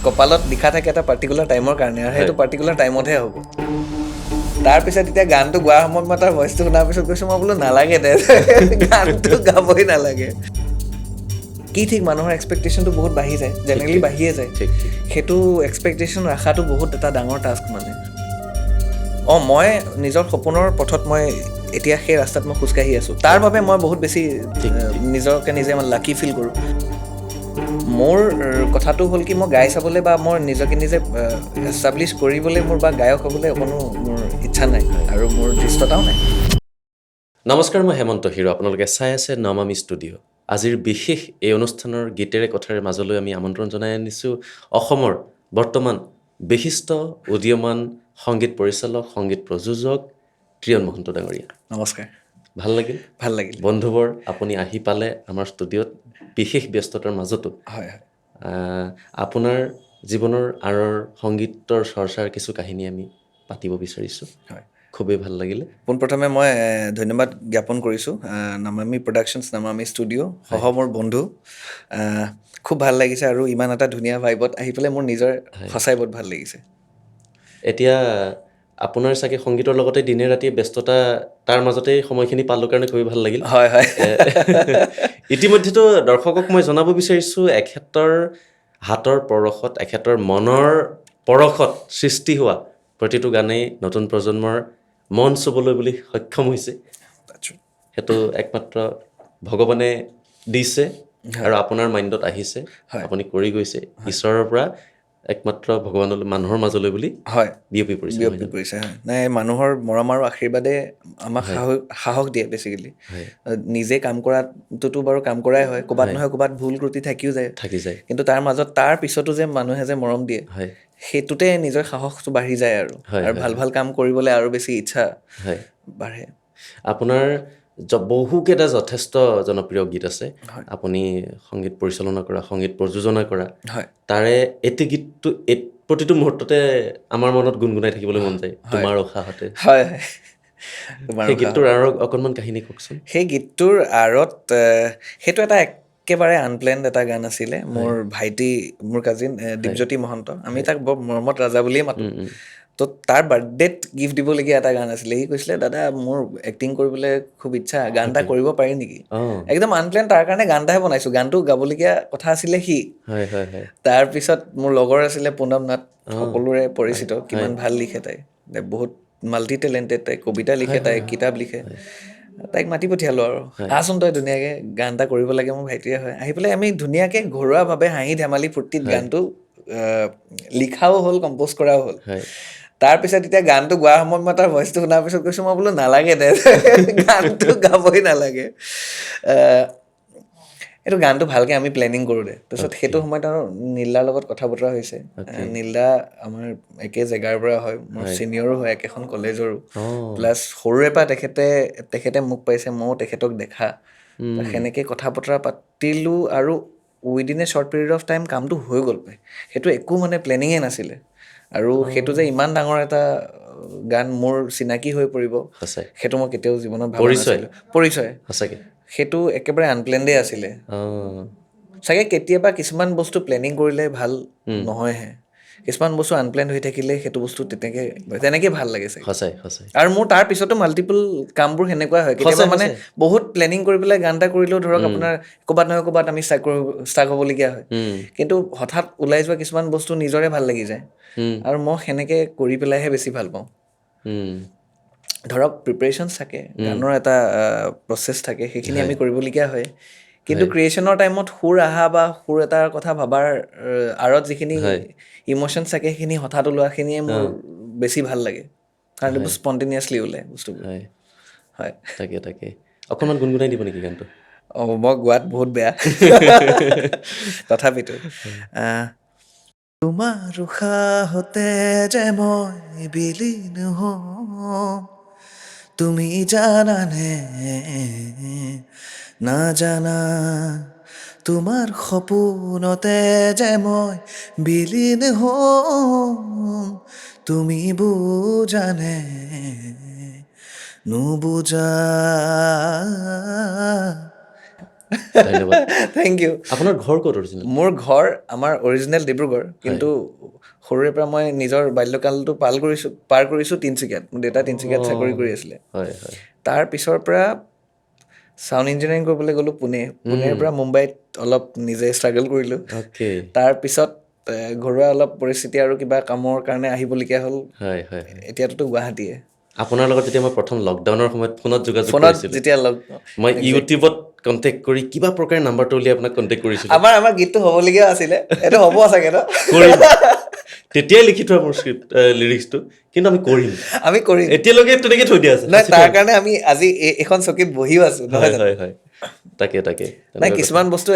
কপালত লিখা থাকে এটা পাৰ্টিকুলাৰ টাইমৰ কাৰণে আৰু সেইটো পাৰ্টিকুলাৰ টাইমতহে হ'ব তাৰপিছত এতিয়া গানটো গোৱাৰ সময়ত মই তাৰ ভইচটো শুনাৰ পিছত কৈছোঁ মই বোলো নালাগে দে গানটো গাবই নালাগে কি ঠিক মানুহৰ এক্সপেক্টেশ্যনটো বহুত বাঢ়ি যায় জেনেৰেলি বাঢ়িয়ে যায় সেইটো এক্সপেক্টেশ্যন ৰখাটো বহুত এটা ডাঙৰ টাস্ক মানে মই নিজৰ সপোনৰ পথত মই এতিয়া সেই ৰাস্তাত মই খোজকাঢ়ি আছোঁ তাৰ বাবে মই বহুত বেছি নিজকে নিজে মই লাকি ফিল কৰোঁ মোৰ কথাটো হ'ল কি মই গাই চাবলৈ বা মই নিজকে নিজে এষ্টাব্লিছ কৰিবলৈ মোৰ বা গায়ক হ'বলৈ অকণো মোৰ ইচ্ছা নাই আৰু মোৰ দৃষ্টতাও নাই নমস্কাৰ মই হেমন্ত হিৰো আপোনালোকে চাই আছে নমামি ষ্টুডিঅ' আজিৰ বিশেষ এই অনুষ্ঠানৰ গীতেৰে কথাৰে মাজলৈ আমি আমন্ত্ৰণ জনাই আনিছোঁ অসমৰ বৰ্তমান বিশিষ্ট উদীয়মান সংগীত পৰিচালক সংগীত প্ৰযোজক ত্ৰিয়ন মহন্ত ডাঙৰীয়া নমস্কাৰ ভাল লাগিল বন্ধুবৰ আপুনি আহি পালে আমাৰ ষ্টুডিঅ'ত বিশেষ ব্যস্ততাৰ মাজতো হয় হয় আপোনাৰ জীৱনৰ আঁৰৰ সংগীতৰ চৰ্চাৰ কিছু কাহিনী আমি পাতিব বিচাৰিছোঁ হয় খুবেই ভাল লাগিলে পোনপ্ৰথমে মই ধন্যবাদ জ্ঞাপন কৰিছোঁ নমামি প্ৰডাকশ্যনছ নমামি ষ্টুডিঅ' সহ মোৰ বন্ধু খুব ভাল লাগিছে আৰু ইমান এটা ধুনীয়া ভাইবত আহি পেলাই মোৰ নিজৰ সঁচাই বহুত ভাল লাগিছে এতিয়া আপোনাৰ চাগে সংগীতৰ লগতে দিনে ৰাতিয়ে ব্যস্ততা তাৰ মাজতেই সময়খিনি পালোঁ কাৰণে খুবেই ভাল লাগিল হয় হয় ইতিমধ্যেতো দৰ্শকক মই জনাব বিচাৰিছোঁ এখেতৰ হাতৰ পৰশত এখেতৰ মনৰ পৰশত সৃষ্টি হোৱা প্ৰতিটো গানেই নতুন প্ৰজন্মৰ মন চুবলৈ বুলি সক্ষম হৈছে সেইটো একমাত্ৰ ভগৱানে দিছে আৰু আপোনাৰ মাইণ্ডত আহিছে আপুনি কৰি গৈছে ঈশ্বৰৰ পৰা একমাত্ৰ ভগৱানলৈ মানুহৰ মাজলৈ বুলি হয় বিয়পি পৰিছে হয় নাই মানুহৰ মৰম আৰু আশীৰ্বাদে আমাক সাহস দিয়ে বেছিকেলি নিজে কাম কৰাটোতো বাৰু কাম কৰাই হয় ক'ৰবাত নহয় ক'ৰবাত ভুল ত্ৰুটি থাকি যায় কিন্তু তাৰ মাজত তাৰ পিছতো যে মানুহে যে মৰম দিয়ে সেইটোতে নিজৰ সাহসটো বাঢ়ি যায় আৰু ভাল ভাল কাম কৰিবলৈ আৰু বেছি ইচ্ছা বাঢ়ে আপোনাৰ বহুকেইটা যথেষ্ট জনপ্ৰিয় গীত আছে আপুনি সংগীত পৰিচালনা কৰা সংগীত প্ৰযোজনা কৰা তাৰে এটি গীতটো প্ৰতিটো মুহূৰ্ততে আমাৰ মনত গুণগুণাই থাকিবলৈ মন যায় তোমাৰ উশাহতে হয় সেই গীতটোৰ আৰু অকণমান কাহিনী কওকচোন সেই গীতটোৰ আঁৰত সেইটো এটা একেবাৰে আনপ্লেণ্ড এটা গান আছিলে মোৰ ভাইটি মোৰ কাজিন দীপজ্যোতি মহন্ত আমি তাক বৰ মৰমত ৰাজা বুলিয়ে মাতোঁ তো তাৰ বাৰ্থডেত গিফ্ট দিবলগীয়া এটা গান আছিলে সি কৈছিলে দাদা মোৰ এক্টিং কৰিবলৈ খুব ইচ্ছা গান এটা কৰিব পাৰি নেকি একদম আনপ্লেন তাৰ কাৰণে গান এটাহে বনাইছোঁ গানটো গাবলগীয়া কথা আছিলে সি তাৰপিছত মোৰ লগৰ আছিলে পুনম নাথ সকলোৰে পৰিচিত কিমান ভাল লিখে তাই বহুত মাল্টি টেলেণ্টেড তাই কবিতা লিখে তাই কিতাপ লিখে তাইক মাতি পঠিয়ালোঁ আৰু আহচোন তই ধুনীয়াকৈ গান এটা কৰিব লাগে মোৰ ভাইটিয়ে হয় আহি পেলাই আমি ধুনীয়াকৈ ঘৰুৱাভাৱে হাঁহি ধেমালি ফূৰ্তিত গানটো লিখাও হ'ল কম্প'জ কৰাও হ'ল তাৰপিছত এতিয়া গানটো গোৱাৰ সময়ত মই তাৰ ভইচটো শুনাৰ পিছত কৈছোঁ মই বোলো নালাগে দে গানটো গাবই নালাগে এইটো গানটো ভালকৈ আমি প্লেনিং কৰোঁ দে তাৰপিছত সেইটো সময়ত আৰু নীলদাৰ লগত কথা বতৰা হৈছে নীলদা আমাৰ একে জেগাৰ পৰা হয় মোৰ ছিনিয়ৰো হয় একেখন কলেজৰো প্লাছ সৰুৰে পৰা তেখেতে মোক পাইছে ময়ো তেখেতক দেখা সেনেকৈ কথা বতৰা পাতিলোঁ আৰু within a short period of time কামটো হৈ গ'ল সেইটো একো মানে প্লেনিঙে নাছিলে আৰু সেইটো যে ইমান ডাঙৰ এটা গান মোৰ চিনাকি হৈ পৰিব সেইটো মই কেতিয়াও জীৱনত ভাবা নাছিলোঁ পৰিচয় সেইটো একেবাৰে আনপ্লেণ্ডেই আছিলে চাগে কেতিয়াবা কিছুমান বস্তু প্লেনিং কৰিলে ভাল নহয়হে কিছুমান বস্তু আনপ্লেন হৈ থাকিলে সেইটো বস্তু তেনেকৈ ভাল লাগে চাগে আৰু মোৰ তাৰ পিছতো মাল্টিপল কামবোৰ সেনেকুৱা হয় কেতিয়াবা মানে বহুত প্লেনিং কৰি পেলাই গান এটা কৰিলেও ধৰক আপোনাৰ ক'ৰবাত নহয় ক'ৰবাত আমি ষ্টাক হ'বলগীয়া হয় কিন্তু হঠাৎ ওলাই যোৱা কিছুমান বস্তু নিজৰে ভাল লাগি যায় আৰু মই সেনেকৈ কৰি পেলাইহে বেছি ভাল পাওঁ ধৰক প্ৰিপেৰেশ্যনছ থাকে গানৰ এটা প্ৰচেছ থাকে সেইখিনি আমি কৰিবলগীয়া হয় কিন্তু ক্ৰিয়েশ্যনৰ টাইমত সুৰ অহা বা সুৰ এটাৰ কথা ভাবাৰ আঁৰত যিখিনি ইম'শ্যনছ থাকে সেইখিনি হঠাৎ ওলোৱাখিনিয়ে মোৰ বেছি ভাল লাগে কাৰণ এইবোৰ স্পণ্টেনিয়াছলি ওলায় বস্তুবোৰ হয় তাকে অকণমান গুণগুণাই দিব নেকি গানটো মই গোৱাত বহুত বেয়া তথাপিতো তোমাৰ উশাহতে যে মই বিলীন হওঁ তুমি জানানে নাজানা তোমাৰ সপোনতে যে মই বিলীন হওঁ তুমি বুজানে নুবুজা ধন্যবাদ। Thank you. আপোনাৰ ঘৰ ক'ত অৰিজিনেল? মোৰ ঘৰ আমাৰ অৰিজিনেল ডিব্ৰুগড়, কিন্তু সৰুৰে পৰা মই নিজৰ বাল্যকালটো পাৰ কৰিছোঁ তিনিচুকীয়াত। মোৰ দেউতা তিনিচুকীয়াত চাকৰি কৰি আছিলে। হয় হয়। তাৰ পিছৰ পৰা চাউণ্ড ইঞ্জিনিয়াৰিং কৰিবলৈ গ'লোঁ পুনেৰ পৰা মুম্বাইত অলপ নিজে ষ্ট্ৰাগল কৰিলোঁ। অ'কে। তাৰপিছত ঘৰুৱা অলপ পৰিস্থিতি আৰু কিবা কামৰ কাৰণে আহিবলগীয়া হ'ল। হয় হয় হয়। এতিয়াতো গুৱাহাটীয়ে। আপোনাৰ লগত যেতিয়া মই প্ৰথম লকডাউনৰ সময়ত ফোনত যোগাযোগ ফোনত কৰিছিলোঁ, যেতিয়া মই ইউটিউবত কণ্টেক্ট কৰি কিবা প্ৰকাৰে নাম্বাৰটো উলিয়াই আপোনাক কণ্টেক্ট কৰিছিলোঁ। আমাৰ গীতটো হ'বলগীয়া আছিলে, এইটো হ'ব চাগে ন? কৰিম। তেতিয়াই লিখি থোৱা মোৰ স্ক্ৰিপ্ট লিৰিক্সটো, কিন্তু আমি কৰিম। আমি কৰিম। এতিয়ালৈকে তেনেকৈ থৈ দিয়া আছে। নাই, তাৰ কাৰণে আমি আজি এইখন চকীত বহিও আছো, নহয় জানো? হয়। তাকে নাই, তেনেকুৱা কথা। কিছুমান বস্তু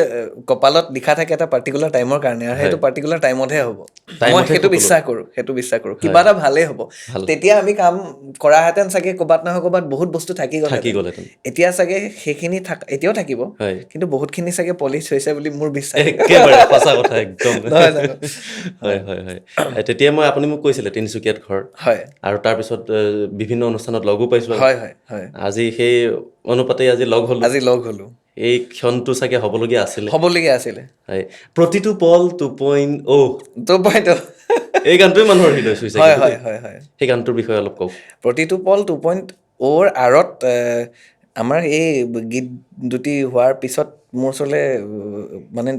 কপালত লিখা থাকে এটা পাৰ্টিকুলাৰ টাইমৰ কাৰণে, আৰু সেইটো পাৰ্টিকুলাৰ টাইমতহে হ'ব। মই টাইমতহে সেইটো সকলো। বিশ্বাস কৰোঁ। কিবা এটা ভালেই হ'ব। ভাল। তেতিয়া আমি কাম কৰাহেঁতেন চাগে, ক'ৰবাত নহয় ক'ৰবাত বহুত বস্তু থাকি থাকি গ'লহেঁতেন। গ'লহেঁতেন। এতিয়া চাগে সেইখিনি এতিয়াও থাকিব, হয়। কিন্তু বহুতখিনি চাগে পলিচ হৈছে বুলি মোৰ বিশ্বাস। একেবাৰে সঁচা কথা একদম। নহয় জানো? হয়। তেতিয়া আপুনি মোক কৈছিলে তিনিচুকীয়াত ঘৰ, হয় আৰু তাৰপিছত বিভিন্ন অনুষ্ঠানত লগো পাইছোঁ। হয়। আজি সেই অনুপাতে আজি লগ হ'লোঁ। আজি লগ হ'লোঁ। এই ক্ষণটো চাগে হ'বলগীয়া আছিলে। আছিলে। হয়। প্ৰতিটো পল 2.0 2.0 এই গানটোৱে মানুহৰ হৃদয় চুইছে। হয়। সেই গানটোৰ বিষয়ে অলপ কওক। প্ৰতিটো পল 2.0ৰ আঁৰত আমাৰ এই গীত দুটি হোৱাৰ পিছত মোৰ ওচৰলৈ মানে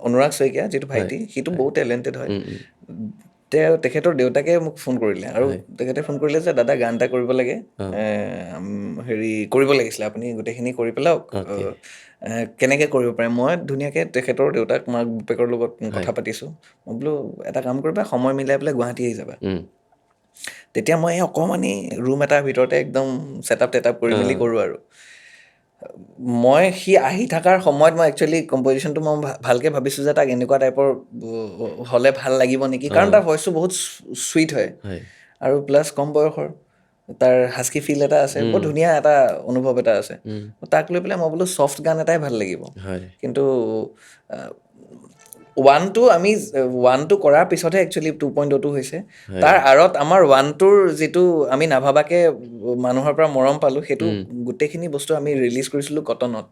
অনুৰাগ শইকীয়া, যিটো ভাইটি, সিটো বহুত টেলেণ্টেড হয়। তেখেতৰ দেউতাকে মোক ফোন কৰিলে, আৰু তেখেতে ফোন কৰিলে যে দাদা গান এটা কৰিব লাগে, কৰিব লাগিছিলে, আপুনি গোটেইখিনি কৰি পেলাওক, কেনেকৈ কৰিব পাৰে। মই ধুনীয়াকৈ তেখেতৰ দেউতাক মাক বাপেকৰ লগত কথা পাতিছোঁ। মই বোলো এটা কাম কৰিবা, সময় মিলাই পেলাই গুৱাহাটী আহি যাবা। তেতিয়া মই এই অকণমানি ৰুম এটাৰ ভিতৰতে একদম ছেটআপ কৰি মেলি কৰোঁ। আৰু সি আহি থকাৰ সময়ত মই একচুৱেলি কম্পজিশ্যনটো মই ভালকৈ ভাবিছোঁ যে তাক এনেকুৱা টাইপৰ হ'লে ভাল লাগিব নেকি, কাৰণ তাৰ ভইচটো বহুত চুইট হয়, আৰু প্লাছ কম বয়সৰ, তাৰ হাস্কি ফিল এটা আছে, বৰ ধুনীয়া এটা অনুভৱ এটা আছে। তাক লৈ পেলাই মই বোলো ছফ্ট গান এটাই ভাল লাগিব। কিন্তু 1টো কৰাৰ পিছতহে একচুৱেলি 2.0টো হৈছে। তাৰ আঁৰত আমাৰ 1টোৰ যিটো আমি নাভাবাকৈ মানুহৰ পৰা মৰম পালোঁ, সেইটো গোটেইখিনি বস্তু আমি ৰিলিজ কৰিছিলোঁ কটনত।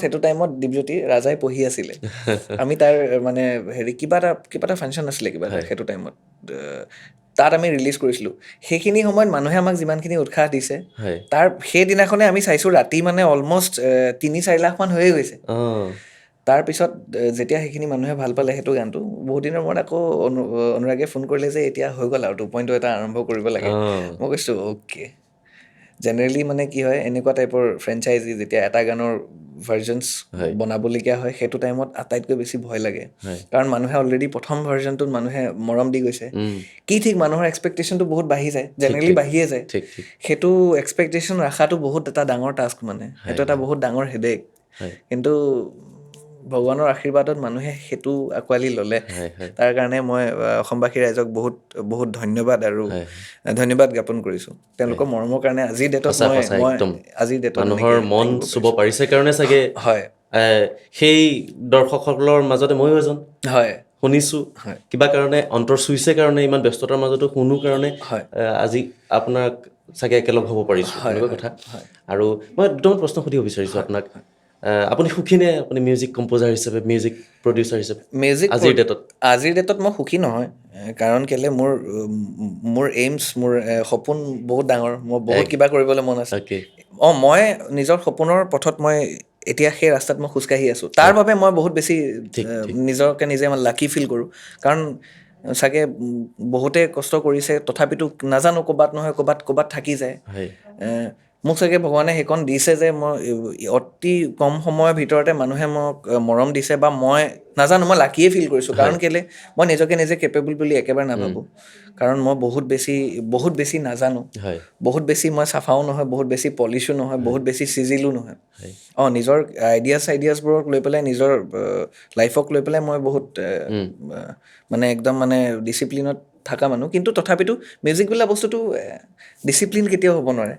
সেইটো টাইমত দীপজ্যোতি ৰাজাই পঢ়ি আছিলে। আমি তাৰ মানে কিবা এটা ফাংচন আছিলে, সেইটো টাইমত তাত আমি ৰিলিজ কৰিছিলোঁ। সেইখিনি সময়ত মানুহে আমাক যিমানখিনি উৎসাহ দিছে, তাৰ সেইদিনাখনে আমি চাইছোঁ ৰাতি মানে অলমষ্ট 3-4 লাখ মান হৈয়ে গৈছে। তাৰপিছত যেতিয়া সেইখিনি মানুহে ভাল পালে সেইটো গানটো, বহুত দিনৰ মূৰত আকৌ অনুৰাগে ফোন কৰিলে যে এতিয়া হৈ গ'ল আৰু 2.0 এটা আৰম্ভ কৰিব লাগে। মই কৈছোঁ অ'কে। জেনেৰেলি মানে কি হয়, এনেকুৱা টাইপৰ ফ্ৰেঞ্চাইজি যেতিয়া এটা গানৰ ভাৰ্জনছ বনাবলগীয়া হয়, সেইটো টাইমত আটাইতকৈ বেছি ভয় লাগে, কাৰণ মানুহে অলৰেডি প্ৰথম ভাৰ্জনটোত মানুহে মৰম দি গৈছে। কি ঠিক মানুহৰ এক্সপেক্টেশ্যনটো বহুত বাঢ়ি যায়, জেনেৰেলি বাঢ়িয়ে যায়। সেইটো এক্সপেক্টেশ্যন ৰখাটো বহুত এটা ডাঙৰ টাস্ক, মানে সেইটো এটা বহুত ডাঙৰ হেডেক। কিন্তু ভগৱানৰ আশীৰ্বাদত মানুহে সেইটো আঁকোৱালি ল'লে। তাৰ কাৰণে মই অসমবাসী ৰাইজক বহুত বহুত ধন্যবাদ জ্ঞাপন কৰিছোঁ। তেওঁলোকৰ মৰমৰ কাৰণে আজিৰ ডেটত মানুহৰ মন চুব পাৰিছে কাৰণে চাগে সেই দৰ্শকসকলৰ মাজতে ময়ো এজন শুনিছোঁ, কিবা কাৰণে অন্তৰ চুইছে কাৰণে, ইমান ব্যস্ততাৰ মাজতো শুনো কাৰণে আজি আপোনাক চাগে একেলগ হ'ব পাৰিছোঁ, এনেকুৱা কথা। আৰু মই দুটামান প্ৰশ্ন সুধিব বিচাৰিছোঁ আপোনাক। আপুনি সুখী নে, আপুনি মিউজিক কম্প'জাৰ হিচাপে, মিউজিক প্ৰডিউচাৰ হিচাপে আজিৰ ডেটত? মই সুখী নহয়, কাৰণ কেলৈ মোৰ এইমছ, মোৰ সপোন বহুত ডাঙৰ, মোৰ বহুত কিবা কৰিবলৈ মন আছে। মই নিজৰ সপোনৰ পথত মই এতিয়া সেই ৰাস্তাত মই খোজকাঢ়ি আছোঁ। তাৰ বাবে মই বহুত বেছি নিজকে নিজে লাকি ফিল কৰোঁ, কাৰণ চাগে বহুতে কষ্ট কৰিছে, তথাপিতো নাজানো ক'ৰবাত নহয় ক'ৰবাত থাকি যায়। মোক চাগে ভগৱানে সেইকণ দিছে যে মই অতি কম সময়ৰ ভিতৰতে মানুহে মোক মৰম দিছে, বা মই নাজানো, মই লাকিয়ে ফিল কৰিছোঁ। কাৰণ কেলৈ মই নিজকে নিজে কেপেবল বুলি একেবাৰে নাভাবোঁ, কাৰণ মই বহুত বেছি নাজানো, বহুত বেছি মই চাফাও নহয়, বহুত বেছি পলিচো নহয়, বহুত বেছি চিজিলো নহয়। নিজৰ আইডিয়াছবোৰক লৈ পেলাই, নিজৰ লাইফক লৈ পেলাই মই বহুত মানে একদম মানে ডিচিপ্লিনত থকা মানুহ, কিন্তু তথাপিতো মিউজিক বোলা বস্তুটো ডিচিপ্লিন কেতিয়াও হ'ব নোৱাৰে।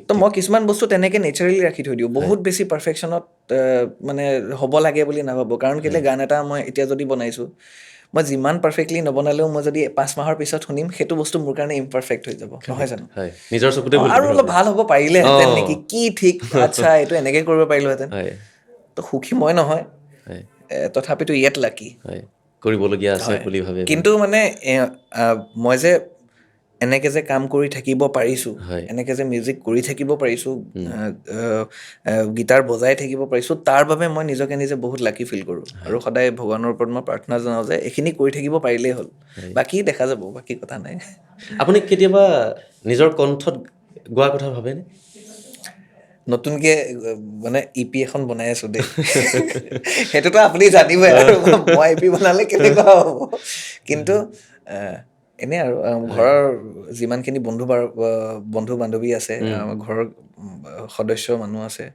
তো মই কিছুমান বস্তু তেনেকৈ নেচাৰেলি ৰাখি থৈ দিওঁ, বহুত বেছি পাৰফেকশ্যনত মানে হ'ব লাগে বুলি নাভাবোঁ। কাৰণ কেলৈ গান এটা মই এতিয়া যদি বনাইছোঁ, মই যিমান পাৰফেক্টলি নবনালেও মই যদি 5 মাহৰ পিছত শুনিম সেইটো বস্তু মোৰ কাৰণে ইমপাৰফেক্ট হৈ যাব নহয় জানো হয় নিজৰ চকুতে ভুল আৰু অলপ ভাল হ'ব পাৰিলেহেঁতেন অ', নেকি কি ঠিক আচ্ছা এইটো এনেকৈ কৰিব পাৰিলোহেঁতেন হয় তো সুখী মই নহয় হয় তথাপিতো ইয়াত লাকি হয় কৰিবলগীয়া আছে হয় বুলি ভাবে কিন্তু মানে মই যে এনেকৈ যে কাম কৰি থাকিব পাৰিছোঁ হয় এনেকৈ যে মিউজিক কৰি থাকিব পাৰিছোঁ গীটাৰ বজাই থাকিব পাৰিছোঁ তাৰ বাবে মই নিজকে নিজে বহুত লাকি ফিল কৰোঁ আৰু সদায় ভগৱানৰ ওপৰত মই প্ৰাৰ্থনা জনাওঁ যে এইখিনি কৰি থাকিব পাৰিলেই হ'ল হয়। বাকী দেখা যাব বাকী কথা নাই আপুনি কেতিয়াবা নিজৰ কণ্ঠত গোৱাৰ কথা ভাবেনে নতুনকে মানে ইপি এখন বনাই আছো দেই সেইটোতো আপুনি জানিবই আৰু মই ইপি বনালে কেনেকুৱা হ'ব কিন্তু এনেই আৰু ঘৰৰ যিমানখিনি বন্ধু বান্ধৱী আছে ঘৰৰ সদস্য মানুহ আছে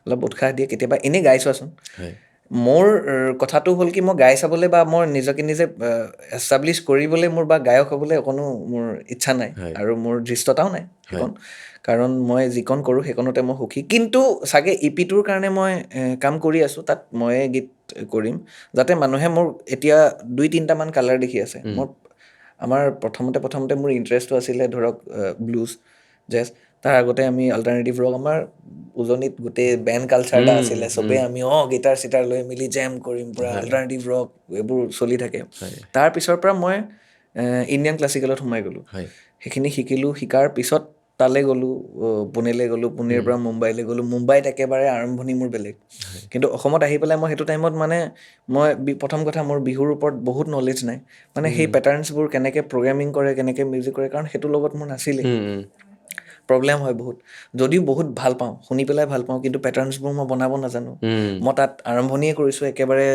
অলপ উৎসাহ দিয়ে কেতিয়াবা এনেই গাই চোৱাচোন হয় মোৰ কথাটো হ'ল কি মই গাই চাবলৈ বা মই নিজকে নিজে এষ্টাব্লিছ কৰিবলৈ মোৰ বা গায়ক হ'বলৈ অকণো মোৰ ইচ্ছা নাই হয় আৰু মোৰ ধৃষ্টতাও নাই হয় সেইকণ কাৰণ মই যিকণ কৰোঁ সেইকণতে মই সুখী কিন্তু চাগে ইপিটোৰ কাৰণে মই কাম কৰি আছোঁ তাত ময়ে গীত কৰিম যাতে মানুহে মোৰ এতিয়া 2-3টামান কালাৰ দেখি আছে মোৰ আমাৰ প্ৰথমতে মোৰ ইণ্টাৰেষ্টটো আছিলে ধৰক ব্লুজ জেজ তাৰ আগতে আমি অল্টাৰনেটিভ ৰক আমাৰ উজনিত গোটেই বেণ্ড কালচাৰ এটা আছিলে চবেই আমি গীটাৰ চিটাৰ লৈ মেলি জেম কৰিম পূৰা হয় অল্টাৰনেটিভ ৰক এইবোৰ চলি থাকে হয় তাৰ পিছৰ পৰা মই ইণ্ডিয়ান ক্লাছিকেলত সোমাই গ'লোঁ হয় সেইখিনি শিকিলোঁ শিকাৰ পিছত তালৈ গ'লোঁ পুনেলৈ গ'লোঁ পুনেৰ পৰা মুম্বাইলৈ গ'লোঁ মুম্বাইত একেবাৰে আৰম্ভণি মোৰ বেলেগ কিন্তু অসমত আহি পেলাই মই সেইটো টাইমত মানে মই প্ৰথম কথা মোৰ বিহুৰ ওপৰত বহুত নলেজ নাই মানে সেই পেটাৰ্ণছবোৰ কেনেকৈ প্ৰগ্ৰেমিং কৰে কেনেকৈ মিউজিক কৰে কাৰণ সেইটোৰ লগত মোৰ নাছিলেই প্ৰব্লেম হয় বহুত যদিও বহুত ভাল পাওঁ শুনি পেলাই ভাল পাওঁ কিন্তু পেটাৰ্ণছবোৰ মই বনাব নাজানো মই তাত আৰম্ভণিয়ে কৰিছোঁ একেবাৰে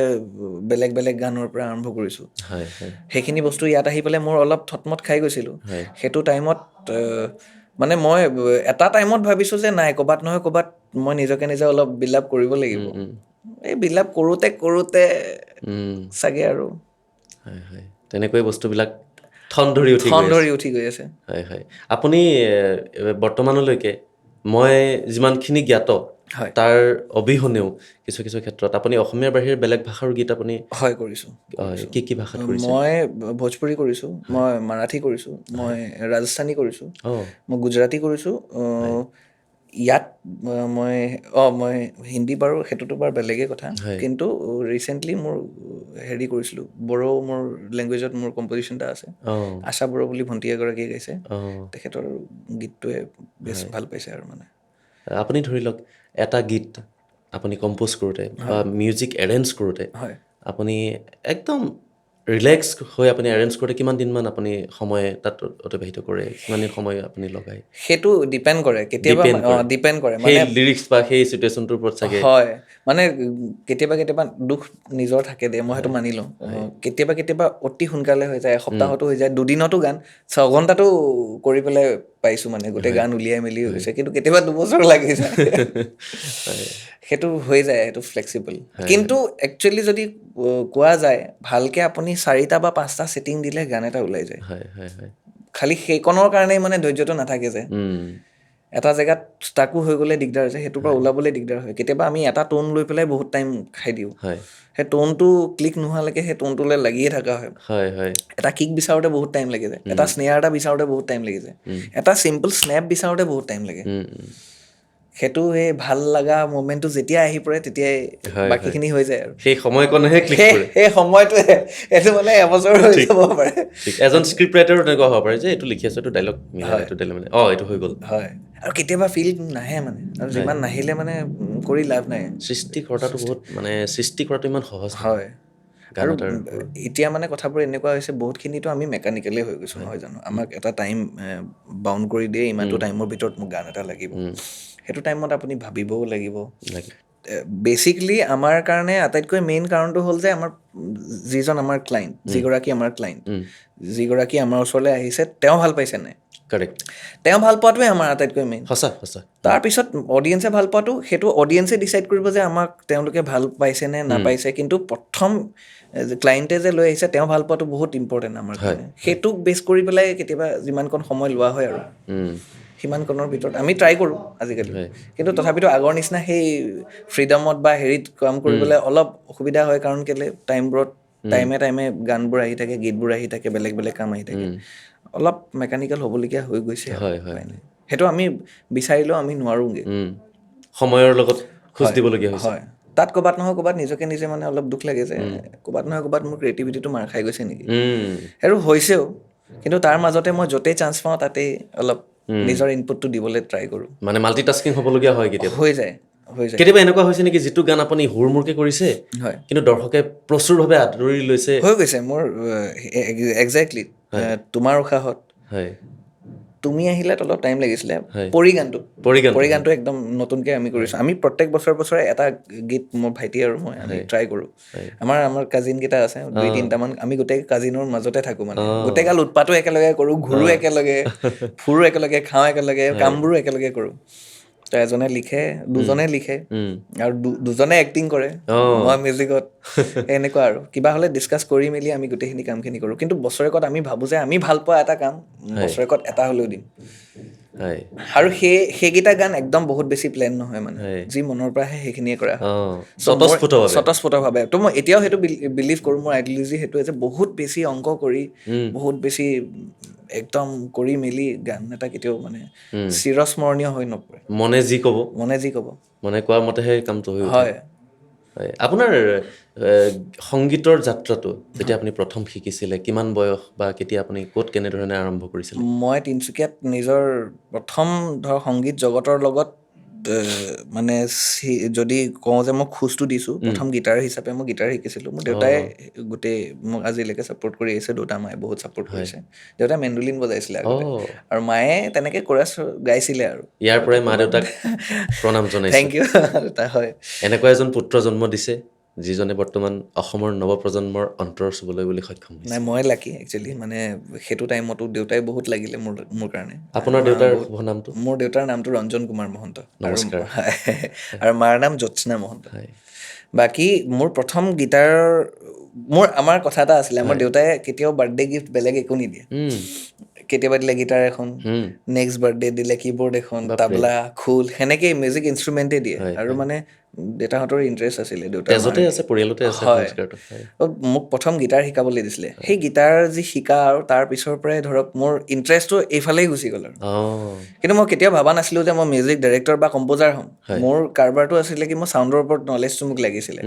বেলেগ বেলেগ গানৰ পৰা আৰম্ভ কৰিছোঁ হয় হয় সেইখিনি বস্তু ইয়াত আহি পেলাই মোৰ অলপ থটমত খাই গৈছিলোঁ হয় সেইটো টাইমত মানে মই এটা টাইমত ভাবিছোঁ যে নাই ক'ৰবাত নহয় ক'ৰবাত মই নিজকে নিজে অলপ বিল্ড আপ কৰিব লাগিব এই বিল্ড আপ কৰোঁতে চাগে আৰু হয় হয় তেনেকৈ বস্তুবিলাক ঠন ধৰি উঠি গৈ আছে হয় হয় আপুনি বৰ্তমানলৈকে মই যিমানখিনি জ্ঞাত হয় তাৰ অবিহনেও কিছু কিছু ক্ষেত্ৰত আপুনি অসমীয়াৰ বাহিৰে বেলেগ ভাষাৰ গীত আপুনি হয় কৰিছোঁ কি ভাষাত কৰিছে মই ভোজপুৰী কৰিছোঁ মই মাৰাঠী কৰিছোঁ মই ৰাজস্থানী কৰিছোঁ অঁ মই গুজৰাটী কৰিছোঁ ইয়াত মই মই হিন্দী বাৰু সেইটোতো বাৰু বেলেগেই কথা হয় কিন্তু ৰিচেণ্টলি মোৰ হেৰি কৰিছিলোঁ বড়ো মোৰ লেংগুৱেজত মোৰ কম্প'জিশ্যন এটা আছে অঁ আশা বড়ো বুলি ভণ্টি এগৰাকীয়ে গাইছে অঁ তেখেতৰ গীতটোৱে বেছ ভাল পাইছে আৰু মানে আপুনি ধৰি লওক এটা গীত আপুনি কম্প'জ কৰোঁতে বা মিউজিক এৰেঞ্জ কৰোঁতে হয় আপুনি একদম ৰিলেক্স হৈ আপুনি এৰেঞ্জ কৰোঁতে কিমান দিনমান আপুনি সময় তাত অতিবাহিত কৰে কিমান দিন সময় আপুনি লগায় সেইটো ডিপেণ্ড কৰে কেতিয়াবা ডিপেণ্ড কৰে সেই মানে লিৰিক্স বা সেই চিটুৱেশ্যনটোৰ ওপৰত চাগে হয় মানে কেতিয়াবা দুখ নিজৰ থাকে দে মই সেইটো মানি লওঁ কেতিয়াবা অতি সোনকালে হৈ যায় এসপ্তাহতো হৈ যায় দুদিনতো গান 6 ঘণ্টাতো কৰি পেলাই পাইছোঁ মানে গোটেই গান উলিয়াই মেলি হৈছে কিন্তু কেতিয়াবা 2 বছৰ লাগি যায় সেইটো হৈ যায় সেইটো ফ্লেক্সিবল কিন্তু একচুৱেলি যদি কোৱা যায় ভালকৈ আপুনি 4টা বা 5টা ছেটিং দিলে গান এটা ওলাই যায় হয় হয় হয় খালি সেইকণৰ কাৰণেই মানে ধৈৰ্যটো নাথাকে যে এটা জেগাত ষ্টাকো হৈ গ'লে দিগদাৰ হৈছে সেইটোৰ পৰা ওলাবলৈ দিগদাৰ হয় কেতিয়াবা আমি এটা টোন লৈ পেলাই বহুত টাইম খাই দিওঁ হয় সেই টোনটো ক্লিক নোহোৱালৈকে সেই টোনটোলৈ লাগিয়ে থকা হয় হয় হয় এটা কিক বিচাৰোঁতে বহুত টাইম লাগি যায় এটা স্নেয়াৰ এটা বিচাৰোঁতে বহুত টাইম লাগি যায় এটা চিম্পল স্নেপ বিচাৰোঁতে বহুত টাইম লাগে সেইটো সেই ভাল লগা মমেণ্টটো যেতিয়া আহি পৰে তেতিয়াই হয় বাকীখিনি হৈ যায় আৰু সেই সময়কণহে ক্লিক কৰে সেই সময়টোৱে এইটো মানে এবছৰ হৈ যাব পাৰে ঠিক এজন স্ক্ৰিপ্ট ৰাইটাৰো তেনেকুৱা হ'ব পাৰে যে এইটো লিখি আছোঁ এইটো ডাইলগ মিলাই এইটো ডাইলগ মানে এইটো হৈ গ'ল হয় আৰু কেতিয়াবা ফিল নাহে মানে আৰু যিমান নাহিলে মানে কৰি লাভ নাই সৃষ্টি কৰাটো বহুত মানে সৃষ্টি কৰাটো ইমান সহজ হয় গান আৰু এটাৰ এতিয়া মানে কথাবোৰ এনেকুৱা হৈছে বহুতখিনিতো আমি মেকানিকেলেই হৈ গৈছোঁ নহয় জানো আমাক এটা টাইম বাউণ্ড কৰি দিয়ে ইমানটো টাইমৰ ভিতৰত মোক গান এটা লাগিব সেইটো টাইমত আপুনি ভাবিবও লাগিব বেচিকলি আমাৰ কাৰণে আটাইতকৈ মেইন কাৰণটো হ'ল যে আমাৰ যিজন আমাৰ ক্লাইণ্ট যিগৰাকী আমাৰ ক্লাইণ্ট যিগৰাকী আমাৰ ওচৰলৈ আহিছে তেওঁ ভাল পাইছে নাই কাৰেক্ট তেওঁ ভাল পোৱাটোৱে আমাৰ আটাইতকৈ মেইন সঁচা সঁচা তাৰপিছত অডিয়েঞ্চে ভাল পোৱাটো সেইটো অডিয়েঞ্চে ডিচাইড কৰিব যে আমাক তেওঁলোকে ভাল পাইছে নে নাপাইছে কিন্তু প্ৰথম ক্লাইণ্টে যে লৈ আহিছে তেওঁ ভাল পোৱাটো বহুত ইম্পৰ্টেণ্ট আমাৰ কাৰণে সেইটোক বেছ কৰি পেলাই কেতিয়াবা যিমানকণ সময় লোৱা হয় আৰু সিমানকণৰ ভিতৰত আমি ট্ৰাই কৰোঁ আজিকালি কিন্তু তথাপিতো আগৰ নিচিনা সেই ফ্ৰীডমত বা হেৰিত কাম কৰিবলৈ অলপ অসুবিধা হয় কাৰণ কেলৈ টাইমবোৰত টাইমে টাইমে গানবোৰ আহি থাকে, গীতবোৰ আহি থাকে, বেলেগ বেলেগ কাম আহি থাকে, অলপ মেকানিকেল হ'বলগীয়া হৈ গৈছে আৰু হয়, হয়। উপায় নাই। সেইটো আমি বিচাৰিলেও আমি নোৱাৰোঁগৈ। সময়ৰ লগত খোজ দিবলগীয়া হৈছে। হয়, তাত ক'ৰবাত নহয় ক'ৰবাত নিজকে নিজে মানে অলপ দুখ লাগে যে ক'ৰবাত নহয় ক'ৰবাত মোৰ ক্ৰিয়েটিভিটিটো মাৰ খাই গৈছে নেকি। আৰু হৈছেও, কিন্তু তাৰ মাজতে মই য'তেই চান্স পাওঁ তাতেই অলপ নিজৰ ইনপুটটো দিবলৈ ট্ৰাই কৰোঁ। মানে মাল্টিটাস্কিং হ'বলগীয়া হয় কেতিয়াবা। হৈ যায়, হৈ যায়। কেতিয়াবা এনেকুৱা হৈছে নেকি যিটো গান আপুনি হুৰমুৰকে কৰিছে, হয়, কিন্তু দৰ্শকে প্ৰচুৰভাৱে আদৰি লৈছে? হৈ গৈছে মোৰ একজেক্টলি। তোমাৰ উশাহত হয়, তুমি আহিলে অলপ টাইম লাগিছিলে। হয়। পৰি গানটো পৰিগানটো, পৰি হয়। গানটো একদম নতুনকৈ আমি কৰিছোঁ। আমি প্ৰত্যেক বছৰে এটা গীত মোৰ ভাইটি আৰু মই আমি হয়, ট্ৰাই কৰোঁ। হয়। আমাৰ কাজিনকেইটা আছে 2-3টামান, আমি গোটেই কাজিনৰ মাজতে থাকোঁ মানে। অ'। গোটেই গাল উৎপাতো একেলগে কৰোঁ, ঘূৰো একেলগে, ফুৰো একেলগে, খাওঁ একেলগে, কামবোৰো একেলগে কৰোঁ। তো এজনে লিখে, দুজনে লিখে আৰু দুজনে এক্টিং কৰে, অ'। মই মিউজিকত। এনেকুৱা আৰু কিবা হ'লে ডিছকাছ কৰি মেলি আমি গোটেইখিনি কামখিনি কৰোঁ। কিন্তু বছৰেকত আমি ভাবোঁ যে আমি ভাল পোৱা এটা কাম হয়, বছৰেকত এটা হ'লেও দিম। হয়, আৰু সেইকেইটা গান একদম বহুত বেছি প্লেন নহয় মানে, হয়। যি মনৰ পৰা আহে সেইখিনিয়ে কৰা হয়। অ', চ' মোৰ স্বতঃস্ফূৰ্তভাৱে। স্বতঃস্ফূৰ্তভাৱে তো মই এতিয়াও সেইটো বিলিভ কৰোঁ। মোৰ আইডিয়লজি সেইটোৱে যে বহুত বেছি অংক কৰি, বহুত বেছি একদম কৰি মেলি গান এটা কেতিয়াও মানে চিৰস্মৰণীয় হৈ নপৰে। মনে যি ক'ব, মনে যি ক'ব, মনে কোৱা মতেহে কামটো হৈ উঠে। হয়। হয়। আপোনাৰ সংগীতৰ যাত্ৰাটো যেতিয়া আপুনি প্ৰথম শিকিছিলে, কিমান বয়স বা কেতিয়া আপুনি ক'ত কেনেধৰণে আৰম্ভ কৰিছিলে? মই তিনিচুকীয়াত নিজৰ প্ৰথম সংগীত জগতৰ লগত মানে যদি কওঁ যে মই খোজটো দিছোঁ, প্ৰথম গীটাৰ হিচাপে মই গীটাৰ শিকিছিলোঁ। মোৰ দেউতাই অ', গোটেই মোক আজিলৈকে ছাপোৰ্ট কৰি আহিছে। দেউতা মায়ে বহুত ছাপোৰ্ট হয়। কৰিছে। দেউতাই মেণ্ডলিন বজাইছিলে আগতে, অ', আৰু মায়ে তেনেকৈ কোৰাছ গাইছিলে আৰু ইয়াৰ ক'ৰবাত পৰাই ক'ৰবাত। মা-দেউতাক প্ৰণাম জনাইছোঁ। Thank you. হয়। এনেকুৱা এজন পুত্ৰ জন্ম দিছে, যিজনে বৰ্তমান অসমৰ নৱপ্ৰজন্মৰ অন্তৰ চুবলৈ বুলি সক্ষম নাই, হৈছে। মই লাকি একচুৱেলি। মানে সেইটো টাইমতো দেউতাই বহুত লাগিলে মোৰ কাৰণে। আপোনাৰ মা দেউতাৰ বহুত। শুভ নামটো? মোৰ দেউতাৰ নামটো ৰঞ্জন কুমাৰ মহন্ত, নমস্কাৰ। আৰু মাৰ নাম জ্যোৎস্না মহন্ত। হয়, বাকী মোৰ প্ৰথম গীটাৰৰ আমাৰ কথা এটা আছিলে। আমাৰ হয়। দেউতাই কেতিয়াও বাৰ্থডে গিফ্ট বেলেগ একো নিদিয়ে। কেতিয়াবা দিলে গীটাৰ এখন, নেক্সট বাৰ্থডে দিলে কীবৰ্ড এখন, বাপৰে! তাবলা, খোল, সেনেকেই মিউজিক ইনষ্ট্ৰুমেণ্টেই দিয়ে। হয়, আৰু হয়। মানে দেউতাহঁতৰ ইণ্টাৰেষ্ট আছিলে, দেউতাৰ মাৰ। তেজতে আছে, পৰিয়ালতে আছে হয়। সংস্কাৰটো। হয়, মোক প্ৰথম গীটাৰ শিকাবলৈ দিছিলে। সেই গীটাৰ যি শিকা আৰু তাৰ পিছৰ পৰাই ধৰক মোৰ ইণ্টাৰেষ্টটো এইফালেই গুচি গ'ল আৰু। অ', কিন্তু মই কেতিয়াও ভবা নাছিলোঁ যে মই মিউজিক ডাইৰেক্টৰ বা কম্প'জাৰ হ'ম। হয়। মোৰ কাৰবাৰটো আছিলে কি, মই চাউণ্ডৰ ওপৰত নলেজটো মোক লাগিছিলে।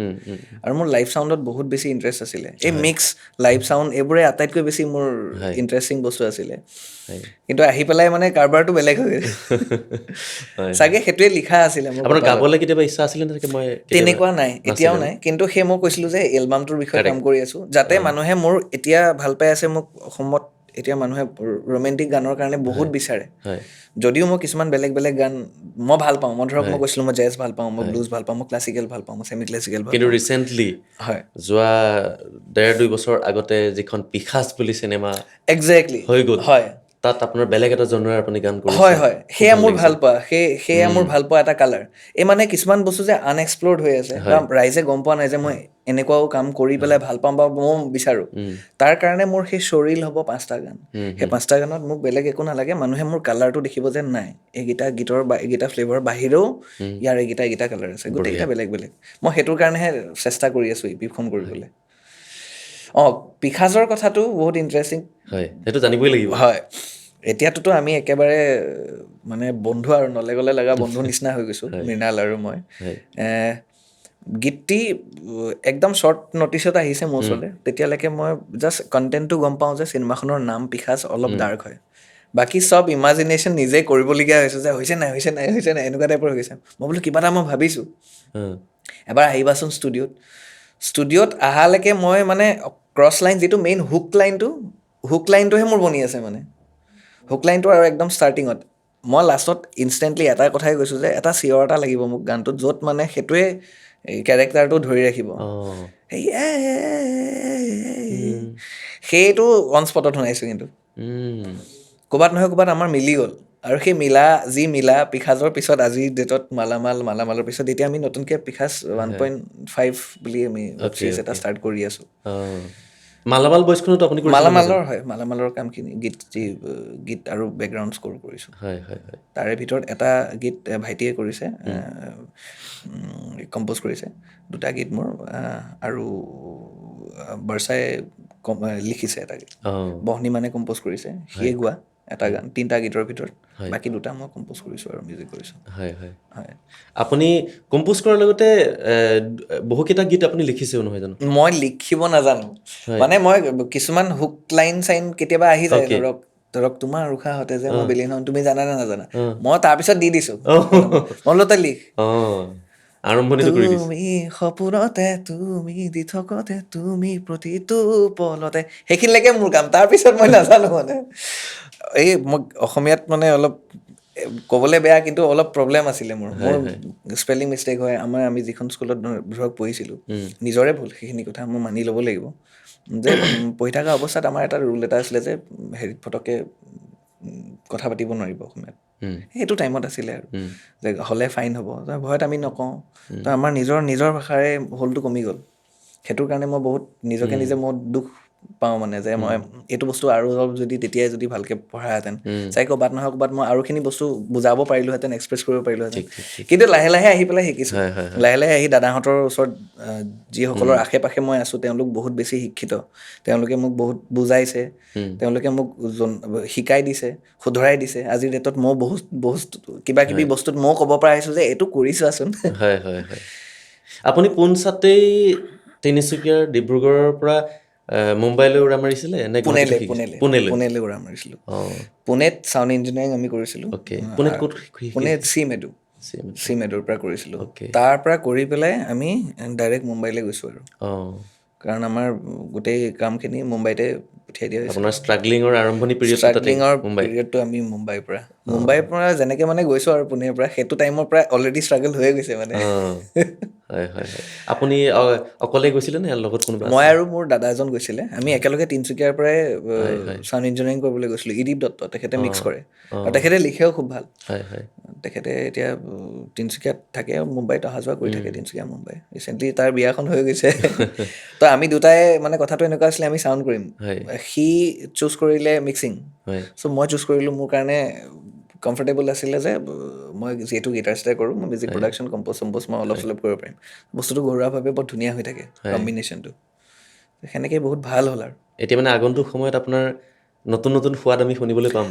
আৰু মোৰ লাইভ চাউণ্ডত বহুত বেছি ইণ্টাৰেষ্ট আছিলে। এই হয়, মিক্স, লাইভ চাউণ্ড এইবোৰে আটাইতকৈ বেছি মোৰ হয়, ইণ্টাৰেষ্টিং বস্তু আছিলে। হয়। কিন্তু আহি পেলাই মানে কাৰবাৰটো বেলেগ হৈ গ'ল। হয়, হয়। চাগে সেইটোৱে লিখা আছিলে মোৰ আপোনাৰ কপালত। গাবলৈ কেতিয়াবা ইচ্ছা আছিলে নে? মই কেতিয়াবা তেনেকুৱা নাই, এতিয়াও নাছিলে ন? নাই। কিন্তু সেই মই কৈছিলোঁ যে এলবামটোৰ বিষয়ে কাম কাৰেক্ট। কৰি আছোঁ, যাতে অ', মানুহে মোৰ এতিয়া ভাল পাই আছে। মোক অসমত এতিয়া মানুহে ৰোমেণ্টিক গানৰ কাৰণে বহুত হয়, বিচাৰে। হয়, যদিও মই কিছুমান বেলেগ বেলেগ গান মই ভাল পাওঁ। মই ধৰক মই হয়, কৈছিলোঁ মই জেজ ভাল পাওঁ, মই হয়। ব্লুজ ভাল পাওঁ, মই ক্লাছিকেল ভাল পাওঁ, মই ছেমি ক্লাছিকেল ভাল কিন্তু পাওঁ। ৰিচেণ্টলি হয়, যোৱা 1.5-2 বছৰ আগতে যিখন পিশাচ বুলি চিনেমা একজেক্টলি। হৈ গ'ল, হয়, তাত আপোনাৰ বেলেগ এটা জনৰাৰ আপুনি গান কৰিছে। হয়, হয়। খুব সেয়া মোৰ লাগিছে। ভাল পোৱা, সেয়া মোৰ ভাল পোৱা এটা কালাৰ। এই মানে কিছুমান বস্তু যে আনএক্সপ্ল'ৰ্ড হৈ আছে বা হয়, ৰাইজে গম পোৱা নাই যে মই এনেকুৱাও কাম কৰি পেলাই ভাল পাওঁ বা ময়ো বিচাৰোঁ। তাৰ কাৰণে মোৰ সেই শ্বৰীল হ'ব 5টা গান। সেই 5টা গানত মোক বেলেগ একো নালাগে। মানুহে মোৰ কালাৰটো দেখিব যে নাই, এইকেইটা গীতৰ বা এইকেইটা ফ্লেভাৰৰ বাহিৰেও ইয়াৰ এইকেইটা কালাৰ আছে, গোটেইকেইটা বঢ়িয়া। বেলেগ বেলেগ। মই সেইটোৰ কাৰণেহে চেষ্টা কৰি আছোঁ ইপিখন কৰিবলৈ। অঁ, পিশাচৰ কথাটো বহুত ইণ্টাৰেষ্টিং। হয়, সেইটো জানিবই লাগিব। হয়, এতিয়াতোতো আমি একেবাৰে মানে বন্ধু আৰু নলে গলে লগা বন্ধু নিচিনা হৈ গৈছোঁ, হয়, মৃণাল আৰু মই। হয়, গীতটি একদম শ্বৰ্ট নটিচত আহিছে মোৰ ওচৰলৈ। তেতিয়ালৈকে মই জাষ্ট কণ্টেণ্টটো গম পাওঁ যে চিনেমাখনৰ নাম পিশাচ, অলপ ডাৰ্ক হয়। বাকী চব ইমাজিনেশ্যন নিজে কৰিবলগীয়া হৈছে যে হৈছে নাই এনেকুৱা টাইপৰ হৈ গৈছে। মই বোলো কিবা এটা মই ভাবিছোঁ, এবাৰ আহিবাচোন ষ্টুডিঅ'ত অহালৈকে মই মানে ক্ৰছ লাইন, যিটো মেইন হুক লাইনটোহে মোৰ বনি আছে মানে। হুক লাইনটো আৰু একদম ষ্টাৰ্টিঙত মই লাষ্টত ইনষ্টেণ্টলি এটা কথাই কৈছোঁ যে এটা চিঞৰ এটা লাগিব মোক গানটোত, য'ত মানে সেইটোৱে কেৰেক্টাৰটো ধৰি ৰাখিব। অ', সেইটো অন স্পটত শুনাইছোঁ। কিন্তু ক'ৰবাত নহয় ক'ৰবাত আমাৰ মিলি গ'ল। আৰু সেই মিলা পিশাচৰ পিছত আজিৰ ডেটত মালামালৰ পিছত এতিয়া আমি নতুনকৈ পিশাচ 1.5 বুলি আমি ৱেব অ'কে, ছিৰিজ এটা অ'কে। ষ্টাৰ্ট কৰি আছোঁ। অ', মালামাল বয়ছখনতো আপুনি কৰিছিল মালামালৰ কামখিনি গীত আৰু বেকগ্ৰাউণ্ড স্ক'ৰ কৰিছোঁ। হয় হয় হয় তাৰে ভিতৰত এটা গীত ভাইটিয়ে কৰিছে, কম্প'জ কৰিছে, দুটা গীত মোৰ, আৰু বৰ্ষাই লিখিছে এটা গীত, বহনী মানে কম্প'জ কৰিছে, সিয়ে গোৱা এটা গান, 3টা গীতৰ ভিতৰত, বাকী 2টা মই কম্প'জ কৰিছোঁ আৰু মিউজিক কৰিছোঁ। হয় হয় হয়। আপুনি কম্প'জ কৰাৰ লগতে বহুকেইটা গীত আপুনি লিখিছেও নহয় জানো? মই লিখিব নাজানো, মানে মই কিছুমান হুক লাইন চাইন কেতিয়াবা আহি যায়, ধৰক তোমাৰ উশাহতে যে মই বিলীন হওঁ, তুমি জানা নে নাজানা, মই তাৰপিছত দি দিছোঁ, মই তই লিখ, আৰম্ভণিটো কৰি দিছে। তুমি সপোনতে, তুমি দি থকতে, তুমি প্ৰতিটো পলতে, সেইখিনিলৈকে মোৰ কাম, তাৰপিছত মই নাজানো মানে। এই মই অসমীয়াত মানে অলপ ক'বলৈ বেয়া, কিন্তু অলপ প্ৰব্লেম আছিলে মোৰ স্পেলিং মিষ্টেক হয়। আমি যিখন স্কুলত ধৰক পঢ়িছিলোঁ, নিজৰে ভুল সেইখিনি কথা মই মানি ল'ব লাগিব, যে পঢ়ি থকা অৱস্থাত আমাৰ এটা ৰুল এটা আছিলে যে হেৰিত ফটককৈ কথা পাতিব নোৱাৰিব অসমীয়াত, সেইটো টাইমত আছিলে আৰু, যে হ'লে ফাইন হ'ব, ভয়ত আমি নকওঁ, তো আমাৰ নিজৰ ভাষাৰে হ'লটো কমি গ'ল। সেইটোৰ কাৰণে মই বহুত নিজকে নিজে মই দুখ পাওঁ, মানে যে মই এইটো বস্তু আৰু অলপ যদি তেতিয়াই যদি ভালকৈ পঢ়াহেঁতেন, চাই ক'ৰবাত নহয় ক'ৰবাত মই আৰুখিনি বস্তু বুজাব পাৰিলোহেঁতেন, এক্সপ্ৰেছ কৰিব পাৰিলোহেঁতেন। কিন্তু লাহে লাহে আহি পেলাই শিকিছোঁ, লাহে লাহে আহি দাদাহঁতৰ ওচৰত, যিসকলৰ আশে পাশে মই আছোঁ, তেওঁলোক বহুত বেছি শিক্ষিত, তেওঁলোকে মোক বহুত বুজাইছে, তেওঁলোকে মোক শিকাই দিছে, শুধৰাই দিছে। আজিৰ ডেটত মই বহুত কিবা কিবি বস্তুত ময়ো ক'ব পৰা হৈছোঁ যে এইটো কৰি চোৱাচোন। হয় হয় হয়। আপুনি পোনছাতেই তিনিচুকীয়াৰ ডিব্ৰুগড়ৰ পৰা মুম্বাইলৈ উৰা মাৰিছিলে নে গুৱাহাটীত শিকিছিলে? পুনেলৈ উৰা মাৰিছিলোঁ। পুনেত চাউণ্ড ইঞ্জিনিয়াৰিং আমি কৰিছিলোঁ। পুনেত ক'ত? পুনেত চি মেডুৰ পৰা কৰিছিলোঁ। তাৰ পৰা কৰি পেলাই আমি ডাইৰেক্ট মুম্বাইলৈ গৈছোঁ আৰু, কাৰণ আমাৰ গোটেই কামখিনি মুম্বাইতে পঠিয়াই দিয়া হৈছিল। আপোনাৰ ষ্ট্ৰাগলিঙৰ আৰম্ভণি পিৰিয়ডটো তাতে ষ্ট্ৰাগলিঙৰ পিৰিয়ডটো আমি মুম্বাইৰ পৰা যেনেকৈ মানে গৈছোঁ আৰু পুনেৰ পৰা, সেইটো টাইমৰ পৰা অলৰেডি ষ্ট্ৰাগল হৈয়ে গৈছে মানে। হয় হয় হয়। আপুনি অকলে গৈছিলে নে লগত কোনোবা মই আছিলে? আৰু মোৰ দাদা এজন গৈছিলে, আমি একেলগে তিনিচুকীয়াৰ পৰাই চাউণ্ড ইঞ্জিনিয়াৰিং কৰিবলৈ গৈছিলোঁ। ইদীপ দত্ত, তেখেতে মিক্স কৰে আৰু তেখেতে লিখেও খুব ভাল। তেখেতে এতিয়া তিনিচুকীয়াত থাকে, মুম্বাইত অহা যোৱা কৰি থাকে, তিনিচুকীয়া মুম্বাই। ৰিচেণ্টলি তাৰ বিয়াখন হৈ গৈছে। তো আমি দুটাই মানে কথাটো এনেকুৱা আছিলে, আমি চাউণ্ড কৰিম, সি চুজ কৰিলে মিক্সিং, চ' মই চুজ কৰিলোঁ, মোৰ কাৰণে কমফৰ্টেবল আছিলে যে মই যিহেতু গিটাৰিষ্টে কৰোঁ, মই মিউজিক প্ৰডাকশ্যন কম্প'জ মই অলপ চলপ কৰিব পাৰিম, বস্তুটো ঘৰুৱাভাৱে বৰ ধুনীয়া হৈ থাকে কম্বিনেশ্যনটো, সেনেকৈ বহুত ভাল হ'ল আৰু। এতিয়া মানে আগন্তুক সময়ত আপোনাৰ নতুন নতুন সোৱাদ আমি শুনিবলৈ পাম।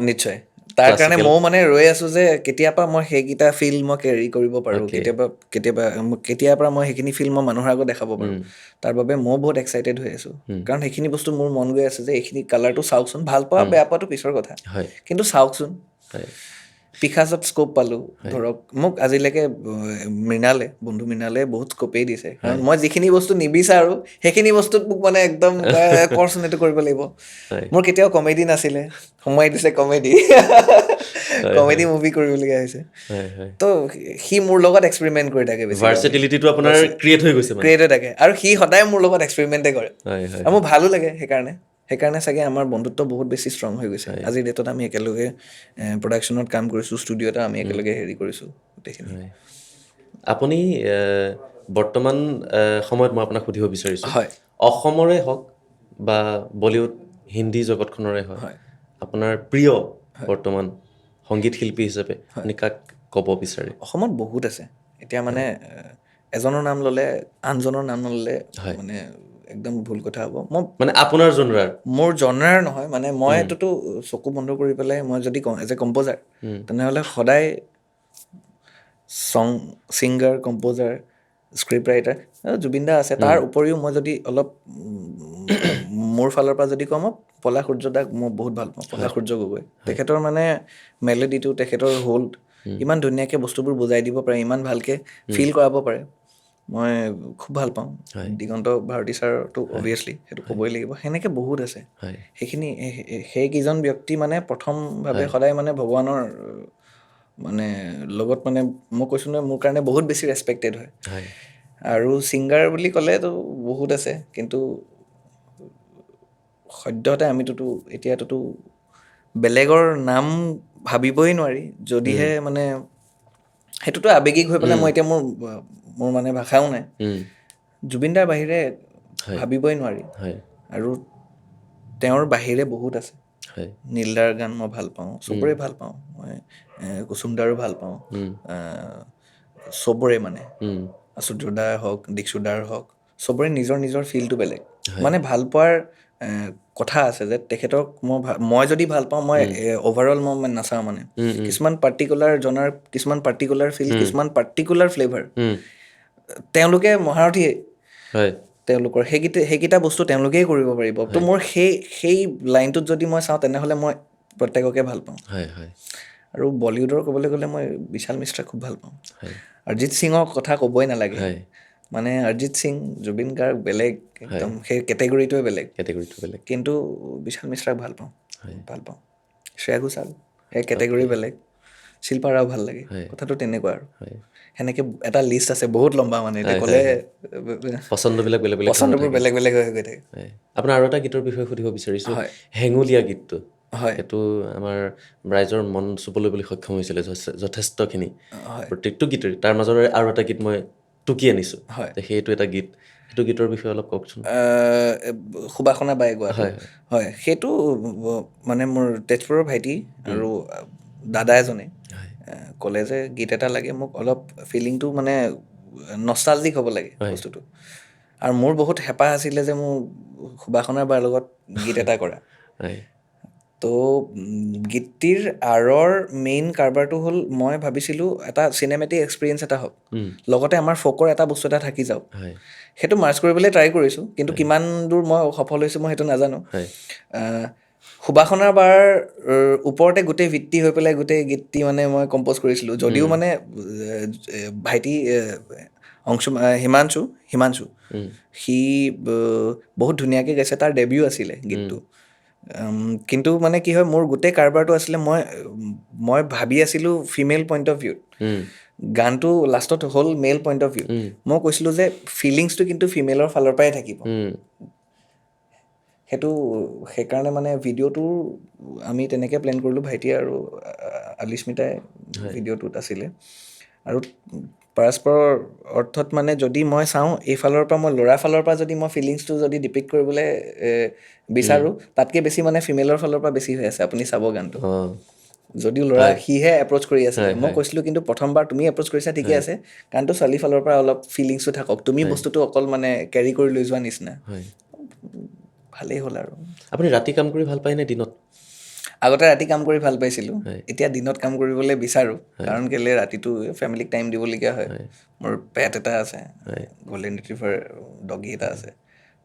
নিশ্চয়। তাৰ কাৰণে ময়ো মানে ৰৈ আছোঁ যে কেতিয়াবা মই সেইকেইটা ফিল মই কেৰি কৰিব পাৰোঁ, কেতিয়াৰ পৰা মই সেইখিনি ফিল মই মানুহৰ আগত দেখাব পাৰোঁ। তাৰ বাবে ময়ো বহুত এক্সাইটেড হৈ আছোঁ, কাৰণ সেইখিনি বস্তু মোৰ মন গৈ আছে যে এইখিনি কালাৰটো চাওকচোন, ভাল পোৱা বেয়া পোৱাটো পিছৰ কথা, কিন্তু চাওকচোন। পিকাছত স্ক'প পালোঁ, ধৰক মোক আজিলৈকে বন্ধু মৃণালে বহুত স্ক'পেই দিছে, কাৰণ মই যিখিনি বস্তু নিবিচাৰোঁ সেইখিনি বস্তুত মোক মানে একদম কৰচোন এইটো কৰিব লাগিব। মোৰ কেতিয়াও কমেডি নাছিলে, সোমাই দিছে কমেডি মুভি কৰিবলগীয়া হৈছে। তো সি মোৰ লগত এক্সপেৰিমেণ্ট কৰি থাকে, ভাৰ্চেটিলিটিটো আপোনাৰ ক্ৰিয়েট হৈ গৈছে, ক্ৰিয়েট হৈ থাকে, আৰু সি সদায় মোৰ লগত এক্সপেৰিমেণ্টে কৰে, আৰু মোৰ ভালো লাগে। সেইকাৰণে চাগে আমাৰ বন্ধুত্ব বহুত বেছি ষ্ট্ৰং হৈ গৈছে। আজিৰ ডেটত আমি একেলগে প্ৰডাকশ্যনত কাম কৰিছোঁ, ষ্টুডিঅ'তে আমি একেলগে হেৰি কৰিছোঁ গোটেইখিনি। আপুনি বৰ্তমান সময়ত মই আপোনাক সুধিব বিচাৰিছোঁ, অসমৰে হওক বা বলিউড হিন্দী জগতখনৰে হওক, আপোনাৰ প্ৰিয় বৰ্তমান সংগীত শিল্পী হিচাপে আপুনি কাক ক'ব বিচাৰে? অসমত বহুত আছে। এতিয়া মানে এজনৰ নাম ল'লে আনজনৰ নাম নল'লে মানে একদম ভুল কথা হ'ব। মানে আপোনাৰ জনৰাৰ? মোৰ জনৰাৰ নহয়, মানে মই এইটোতো চকু বন্ধ কৰি পেলাই মই যদি কওঁ এজ এ কম্প'জাৰ, তেনেহ'লে সদায় singer, composer, script writer Zubeen দা আছে। তাৰ উপৰিও মই যদি অলপ মোৰ ফালৰ পৰা যদি কওঁ, মই পলাশ সূৰ্য দাক মই বহুত ভাল পাওঁ, পলাশ সূৰ্য গগৈ। তেখেতৰ মানে মেলোডিটো, তেখেতৰ হোল্ড, ইমান ধুনীয়াকৈ বস্তুবোৰ বুজাই দিব পাৰে, ইমান ভালকৈ ফিল কৰাব পাৰে, মই খুব ভাল পাওঁ। দিগন্ত ভাৰতী ছাৰটো অভিয়াছলি সেইটো ক'বই লাগিব, সেনেকৈ বহুত আছে। সেইকেইজন ব্যক্তি মানে প্ৰথমভাৱে সদায় মানে ভগৱানৰ মানে লগত, মানে মই কৈছোঁ নহয়, মোৰ কাৰণে বহুত বেছি ৰেচপেক্টেড হয়। আৰু ছিংগাৰ বুলি ক'লেতো বহুত আছে, কিন্তু সদ্যহতে এতিয়াতো বেলেগৰ নাম ভাবিবই নোৱাৰি, যদিহে মানে সেইটোতো আৱেগিক হৈ পেলাই মই এতিয়া মোৰ মানে ভাষাও নাই। জুবিন দাৰ বাহিৰে ভাবিবই নোৱাৰি। আৰু তেওঁৰ বাহিৰে বহুত আছে. হয় নীলদাৰ গান মই ভাল পাওঁ, চবৰে ভাল পাওঁ মই, কুসুমদাৰো ভাল পাওঁ, চবৰে মানে আচুৰ্যদাৰ হওক, দীক্ষুদাৰ হওক, চবৰে নিজৰ নিজৰ ফিলটো বেলেগ. মানে ভাল পোৱাৰ কথা আছে যে তেখেতক মই যদি ভাল পাওঁ, মই অভাৰঅল মই নাচাওঁ মানে কিছুমান পাৰ্টিকুলাৰ জনাৰ, কিছুমান পাৰ্টিকুলাৰ ফিল, কিছুমান পাৰ্টিকুলাৰ ফ্লেভাৰ তেওঁলোকে মহাৰথী, হয় তেওঁলোকৰ সেইকেইটা বস্তু তেওঁলোকেই কৰিব পাৰিব. তো মোৰ সেই লাইনটোত যদি মই চাওঁ তেনেহ'লে মই প্ৰত্যেককে ভাল পাওঁ. হয় হয় আৰু বলিউডৰ ক'বলৈ গ'লে মই বিশাল মিশ্ৰাক খুব ভাল পাওঁ. হয় অৰিজিত সিঙৰ কথা ক'বই নালাগে. হয় মানে অৰিজিত সিং, জুবিন গাৰ্গ বেলেগ একদম, সেই কেটেগৰীটোৱে বেলেগ, কেটেগৰীটো বেলেগ. কিন্তু বিশাল মিশ্ৰাক ভাল পাওঁ, হয় ভাল পাওঁ. শ্ৰেয়া ঘোষাল সেই কেটেগৰী বেলেগ, শিল্পা ৰাও ভাল লাগে. হয় কথাটো তেনেকুৱা আৰু হয় সেনেকে এটা লিষ্ট আছে বহুত লম্বা মানে, এতিয়া হয়, ক'লে হয়, পচন্দবিলাক বেলেগ বেলেগ ধৰণৰ পচন্দবোৰ থাকে। বেলেগ বেলেগ হৈ গৈ থাকে. হয় আপোনাৰ আৰু এটা গীতৰ বিষয়ে সুধিব বিচাৰিছোঁ, হয় হেঙুলীয়া গীতটো। হয় সেইটো আমাৰ ৰাইজৰ মন চুবলৈ বুলি সক্ষম হৈছিলে যথেষ্টখিনি, হয় প্ৰত্যেকটো গীতেই। তাৰ মাজৰে আৰু এটা গীত মই টুকি আনিছোঁ, হয় সেইটো এটা গীত, সেইটো গীতৰ বিষয়ে অলপ কওকচোন। সুবাসনা বাই গোৱাটো, হয় হয় সেইটো মানে মোৰ তেজপুৰৰ ভাইটি আৰু দাদা এজনে হয় ক'লে যে গীত এটা লাগে মোক, অলপ ফিলিংটো মানে নষ্টালজিক হ'ব লাগে হয় বস্তুটো। আৰু মোৰ বহুত হেঁপাহ আছিলে যে মোৰ সুবাসনা বাৰ লগত গীত এটা কৰা। হয় তো গীতটিৰ আঁৰৰ মেইন কাৰবাৰটো হ'ল, মই ভাবিছিলোঁ এটা চিনেমেটিক এক্সপিৰিয়েঞ্চ এটা হওক, লগতে আমাৰ ফ'কৰ এটা বস্তু এটা থাকি যাওক। হয় সেইটো মাৰ্চ কৰিবলৈ ট্ৰাই কৰিছোঁ, কিন্তু হয় কিমান দূৰ মই সফল হৈছোঁ মই সেইটো নাজানো. হয় সুবাসনাৰ বাৰ ওপৰতে গোটেই ভিত্তি হৈ পেলাই গোটেই গীতটি মানে মই কম্প'জ কৰিছিলোঁ, যদিও মানে ভাইটি হিমাংশু সি বহুত ধুনীয়াকৈ গাইছে, তাৰ ডেবিউ আছিলে গীতটো। কিন্তু মানে কি হয়, মোৰ গোটেই কাৰবাৰটো আছিলে, মই ভাবি আছিলোঁ ফিমেল পইণ্ট অফ ভিউত, গানটো লাষ্টত হ'ল মেল পইণ্ট অফ ভিউত। মই কৈছিলোঁ যে ফিলিংছটো কিন্তু ফিমেলৰ ফালৰ পৰাই থাকিব। সেইটো সেইকাৰণে মানে ভিডিঅ'টো আমি তেনেকৈ প্লেন কৰিলোঁ, ভাইটি আৰু আলিস্মিতাই ভিডিঅ'টোত আছিলে। আৰু পৰস্পৰৰ অৰ্থত মানে যদি মই চাওঁ এইফালৰ পৰা, মই ল'ৰা ফালৰ পৰা যদি মই ফিলিংছটো যদি ডিপিক্ট কৰিবলৈ বিচাৰোঁ, তাতকৈ বেছি মানে ফিমেলৰ ফালৰ পৰা বেছি হৈ আছে, আপুনি চাব গানটো। অঁ যদিও ল'ৰা সিহে এপ্ৰ'চ কৰি আছিলে, হয় মই কৈছিলোঁ কিন্তু প্ৰথমবাৰ তুমি এপ্ৰ'চ কৰিছা ঠিকে আছে, কাৰণটো ছোৱালী ফালৰ পৰা অলপ ফিলিংছটো থাকক, তুমি বস্তুটো অকল মানে কেৰি কৰি লৈ যোৱা নিচিনা। হয় ভালেই হ'ল আৰু। আপুনি ৰাতি কাম কৰি ভাল পায় নে দিনত? আগতে ৰাতি কাম কৰি ভাল পাইছিলোঁ, হয় এতিয়া দিনত কাম কৰিবলৈ বিচাৰোঁ। হয় কাৰণ কেলৈ ৰাতিটো ফেমিলিক টাইম দিবলগীয়া হয়। হয় মোৰ পেট এটা আছে, হয় গল্ডেন ৰিট্ৰিভাৰ ডগী এটা আছে,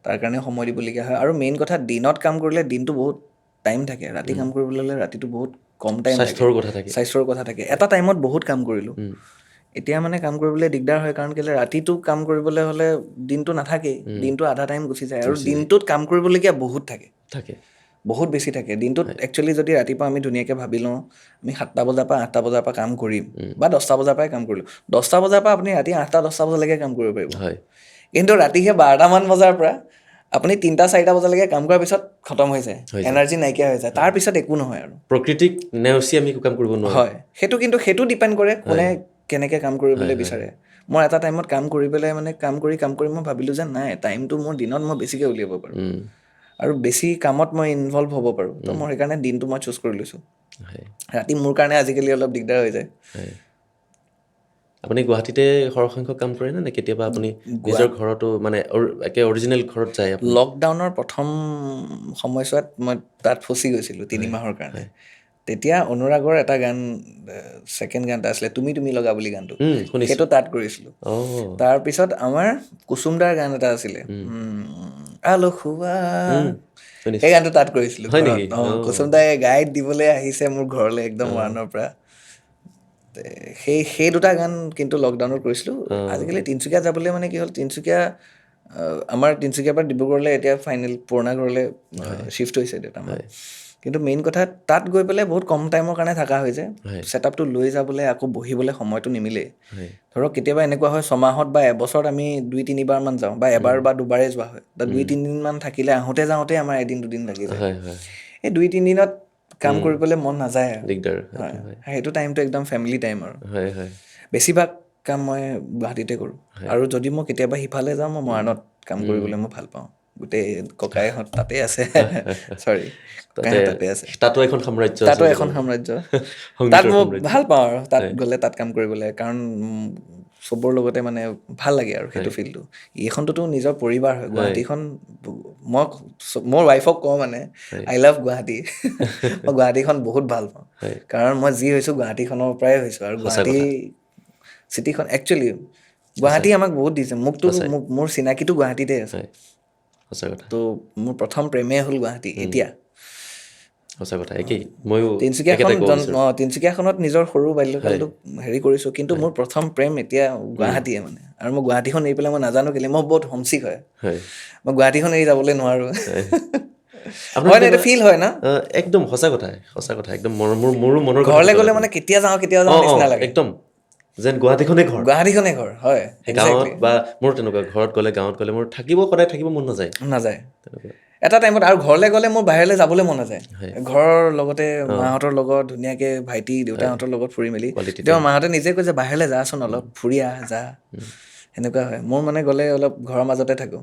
তাৰ কাৰণে সময় দিবলগীয়া হয়। আৰু মেইন কথা, দিনত কাম কৰিলে দিনটো বহুত টাইম থাকে, ৰাতি কাম কৰিবলৈ হ'লে ৰাতিটো বহুত কম টাইম থাকে, স্বাস্থ্যৰ কথা থাকে। স্বাস্থ্যৰ কথা থাকে। এটা টাইমত বহুত কাম কৰিলোঁ, এতিয়া মানে কাম কৰিবলৈ দিগদাৰ হয়, কাৰণ কেলৈ ৰাতিটো কাম কৰিবলৈ হ'লে দিনটো নাথাকেই, দিনটো আধা টাইম গুচি যায়, আৰু দিনটোত কাম কৰিবলগীয়া বহুত থাকে, বহুত বেছি থাকে দিনটোত। একচুৱেলি যদি ৰাতিপুৱা আমি ধুনীয়াকৈ ভাবি লওঁ, আমি 7টা বজাৰ পৰা 8টা বজাৰ পৰা কাম কৰিম, বা 10টা বজাৰ পৰাই কাম কৰিলোঁ, 10টা বজাৰ পৰা আপুনি ৰাতি 8টা 10টা বজালৈকে কাম কৰিব পাৰিব। হয় কিন্তু ৰাতি সেই 12টামান বজাৰ পৰা আপুনি 3টা 4টা বজালৈকে কাম কৰাৰ পিছত খতম হৈ যায়, এনাৰ্জি নাইকিয়া হৈ যায়, তাৰপিছত একো নহয় আৰু। প্ৰকৃতিক নেওচি আমি একো কাম কৰিব নোৱাৰোঁ। হয়, সেইটো ডিপেণ্ড কৰে কোনে কেনেকৈ কাম কৰিবলৈ হয় বিচাৰে। মই এটা টাইমত কাম কৰি পেলাই মানে কাম কৰি মই ভাবিলোঁ যে নাই, টাইমটো মোৰ দিনত মই বেছিকৈ উলিয়াব পাৰোঁ, আৰু বেছি কামত মই ইনভল্ভ হ'ব পাৰোঁ। তো মই সেইকাৰণে দিনটো মই চুজ কৰি লৈছোঁ। হয় ৰাতি মোৰ কাৰণে আজিকালি অলপ দিগদাৰ হৈ যায়। হয় আপুনি গুৱাহাটীতে সৰহসংখ্যক কাম কৰে নে কেতিয়াবা আপুনি গোৱা নিজৰ ঘৰতো, মানে একে অৰিজিনেল ঘৰত যায় আপুনি? লকডাউনৰ প্ৰথম সময়ছোৱাত মই তাত ফচি গৈছিলোঁ 3 মাহৰ কাৰণে। তেতিয়া অনুৰাগৰ এটা গান, ছেকেণ্ড গান এটা আছিলে, তুমি তুমি লগা বুলি গানটো, সেইটো শুনিছোঁ। তাত কৰিছিলোঁ। অঁ তাৰপিছত আমাৰ কুসুমদাৰ গান এটা আছিলে, আলসুৱা, সেই শুনিছোঁ। গানটো তাত কৰিছিলোঁ হয় ঘৰত। নেকি? কুসুমদাই গাইড দিবলৈ আহিছে মোৰ ঘৰলৈ একদম মৰাণৰ পৰা। সেই দুটা গান কিন্তু লকডাউনত কৰিছিলোঁ। আজিকালি তিনিচুকীয়া যাবলৈ মানে কি হ'ল, আমাৰ তিনিচুকীয়াৰ পৰা ডিব্ৰুগড়লৈ এতিয়া ফাইনেল পুৰণা ঘৰলৈ শ্বিফ্ট হৈছে দেউতামাৰ। কিন্তু মেইন কথা, তাত গৈ পেলাই বহুত কম টাইমৰ কাৰণে থকা হৈ যায়, ছেটআপটো লৈ যাবলৈ আকৌ বহিবলৈ সময়টো নিমিলেই। ধৰক কেতিয়াবা এনেকুৱা হয়, 6 মাহত বা এবছৰত আমি 2-3 বাৰমান যাওঁ, বা এবাৰ বা দুবাৰেই যোৱা হয়। 2-3 দিনমান থাকিলে আহোঁতে যাওঁতে আমাৰ এদিন 2 দিন লাগি যায়। এই 2-3 দিনত কাম কৰিবলৈ মন নাযায় আৰু। দিগদাৰ। হয়, সেইটো টাইমটো একদম ফেমিলি টাইম আৰু। হয় হয় বেছিভাগ কাম মই গুৱাহাটীতে কৰোঁ, আৰু যদি মই কেতিয়াবা সিফালে যাওঁ, মই মৰাণত কাম কৰিবলৈ মই ভাল পাওঁ। গোটেই ককাইহঁত তাতে আছে চৰি তাতে আছে তাতো এখন সাম্ৰাজ্য আছে তাতো এখন সাম্ৰাজ্য তাত মই ভাল পাওঁ আৰু তাত গ'লে তাত কাম কৰিবলৈ কাৰণ চবৰ লগতে মানে ভাল লাগে আৰু সেইটো ফিল্ডটো এইখনটোতো নিজৰ পৰিবাৰ হয় গুৱাহাটীখন মই মোৰ ৱাইফক কওঁ মানে আই লাভ গুৱাহাটী মই গুৱাহাটীখন বহুত ভাল পাওঁ কাৰণ মই যি হৈছোঁ গুৱাহাটীখনৰ পৰাই হৈছোঁ আৰু গুৱাহাটী চিটিখন একচুৱেলি গুৱাহাটী আমাক বহুত দিছে মোকতো মোৰ চিনাকিটো গুৱাহাটীতে আছে সঁচা কথা তো মোৰ প্ৰথম প্ৰেমে হ'ল গুৱাহাটী এতিয়া সঁচা কথা একেই ময়ো তিনিচুকীয়াখনত নিজৰ সৰু বাল্যকালটো হেৰি কৰিছোঁ কিন্তু মোৰ প্ৰথম প্ৰেম এতিয়া গুৱাহাটীয়ে মানে আৰু মই গুৱাহাটীখন এৰি পেলাই মই নাজানো কেলৈ মই বহুত হোমছিক হয় মই গুৱাহাটীখন এৰি যাবলৈ নোৱাৰোঁ হয় না এইটো ফিল হয় না একদম সঁচা কথা একদম মোৰো মনৰ ঘৰলৈ গ'লে মানে কেতিয়া যাওঁ নিচিনা লাগে একদম যেন গুৱাহাটীখনেই ঘৰ হয় গাঁৱত বা মোৰ তেনেকুৱা ঘৰত গ'লে গাঁৱত গ'লে মোৰ সদায় থাকিব মন নাযায় এটা টাইমত আৰু ঘৰলৈ গ'লে মোৰ বাহিৰলৈ যাবলৈ মন নাযায় ঘৰৰ লগতে মাহঁতৰ লগত ধুনীয়াকৈ ভাইটি দেউতাহঁতৰ লগত ফুৰি মেলি তেতিয়া মাহঁতে নিজে কৈ যে বাহিৰলৈ যাচোন অলপ ফুৰি আহ যা সেনেকুৱা হয় মোৰ মানে গ'লে অলপ ঘৰৰ মাজতে থাকোঁ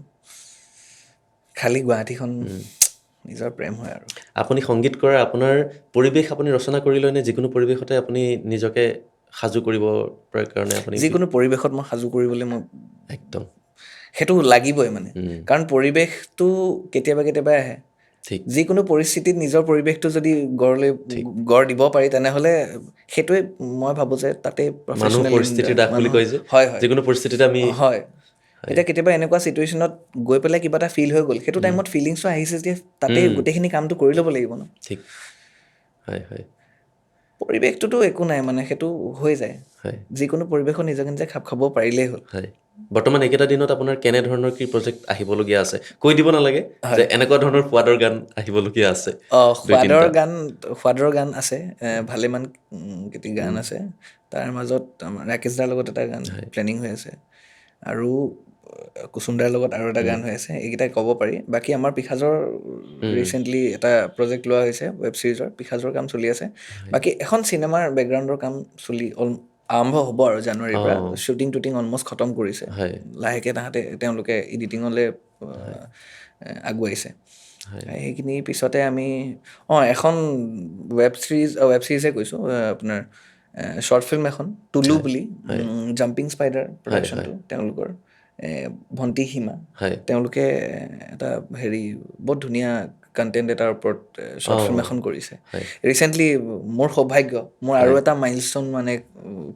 খালী গুৱাহাটীখন নিজৰ প্ৰেম হয় আৰু আপুনি সংগীত কৰাৰ আপোনাৰ পৰিৱেশ আপুনি ৰচনা কৰি লয়নে যিকোনো পৰিৱেশতে আপুনি নিজকে সাজু কৰিব পৰা কাৰণে আপুনি যিকোনো পৰিৱেশত মই সাজু কৰিবলৈ মই একদম সেইটো লাগিবই মানে কাৰণ পৰিৱেশটো কেতিয়াবা আহে যিকোনো পৰিস্থিতিত নিজৰ পৰিৱেশটো যদি গঢ় দিব পাৰি তেনেহ'লে সেইটোৱে মই ভাবোঁ যে তাতে মানুহ পৰিস্থিতিৰ দাস বুলি কয় যে যিকোনো পৰিস্থিতিতে আমি হয় এতিয়া কেতিয়াবা এনেকুৱা চিটুৱেশ্যনত গৈ পেলাই কিবা এটা ফিল হৈ গ'ল সেইটো টাইমত ফিলিংছো আহিছে যে তাতে গোটেইখিনি কামটো কৰি ল'ব লাগিব ন ঠিক হয় পৰিৱেশটোতো একো নাই মানে সেইটো হৈ যায় যিকোনো পৰিৱেশত নিজকে নিজে খাপ খাব পাৰিলেই হ'ল বৰ্তমান এইকেইটা দিনত আপোনাৰ কেনেধৰণৰ কি প্ৰজেক্ট আহিবলগীয়া আছে কৈ দিব নালাগে যে এনেকুৱা ধৰণৰ সোৱাদৰ গান আহিবলগীয়া আছে সোৱাদৰ গান আছে ভালেমান গান আছে তাৰ মাজত আমাৰ ৰাকেশ দাৰ লগত এটা গান প্লেনিং হৈ আছে আৰু কুসুম দাৰ লগত আৰু এটা গান হৈ আছে এইকেইটাই ক'ব পাৰি বাকী আমাৰ পিখাজৰ ৰিচেণ্টলি এটা প্ৰজেক্ট লোৱা হৈছে ৱেব ছিৰিজৰ পিখাজৰ কাম চলি আছে বাকী এখন চিনেমাৰ বেকগ্ৰাউণ্ডৰ কাম আৰম্ভ হ'ব আৰু জানুৱাৰীৰ পৰা শ্বুটিং অলমষ্ট খতম কৰিছে লাহেকৈ তেওঁলোকে এডিটিঙলৈ আগুৱাইছে সেইখিনি পিছতে আমি এখন ৱেব ছিৰিজে কৈছোঁ আপোনাৰ শ্বৰ্ট ফিল্ম এখন টুলু বুলি জাম্পিং স্পাইডাৰ প্ৰডাকশ্যনটো তেওঁলোকৰ ভণ্টি সীমা তেওঁলোকে এটা বহুত ধুনীয়া কণ্টেণ্ট এটাৰ ওপৰত শ্বৰ্ট ফিল্ম এখন কৰিছে ৰিচেণ্টলি মোৰ সৌভাগ্য মোৰ আৰু এটা মাইলষ্টন মানে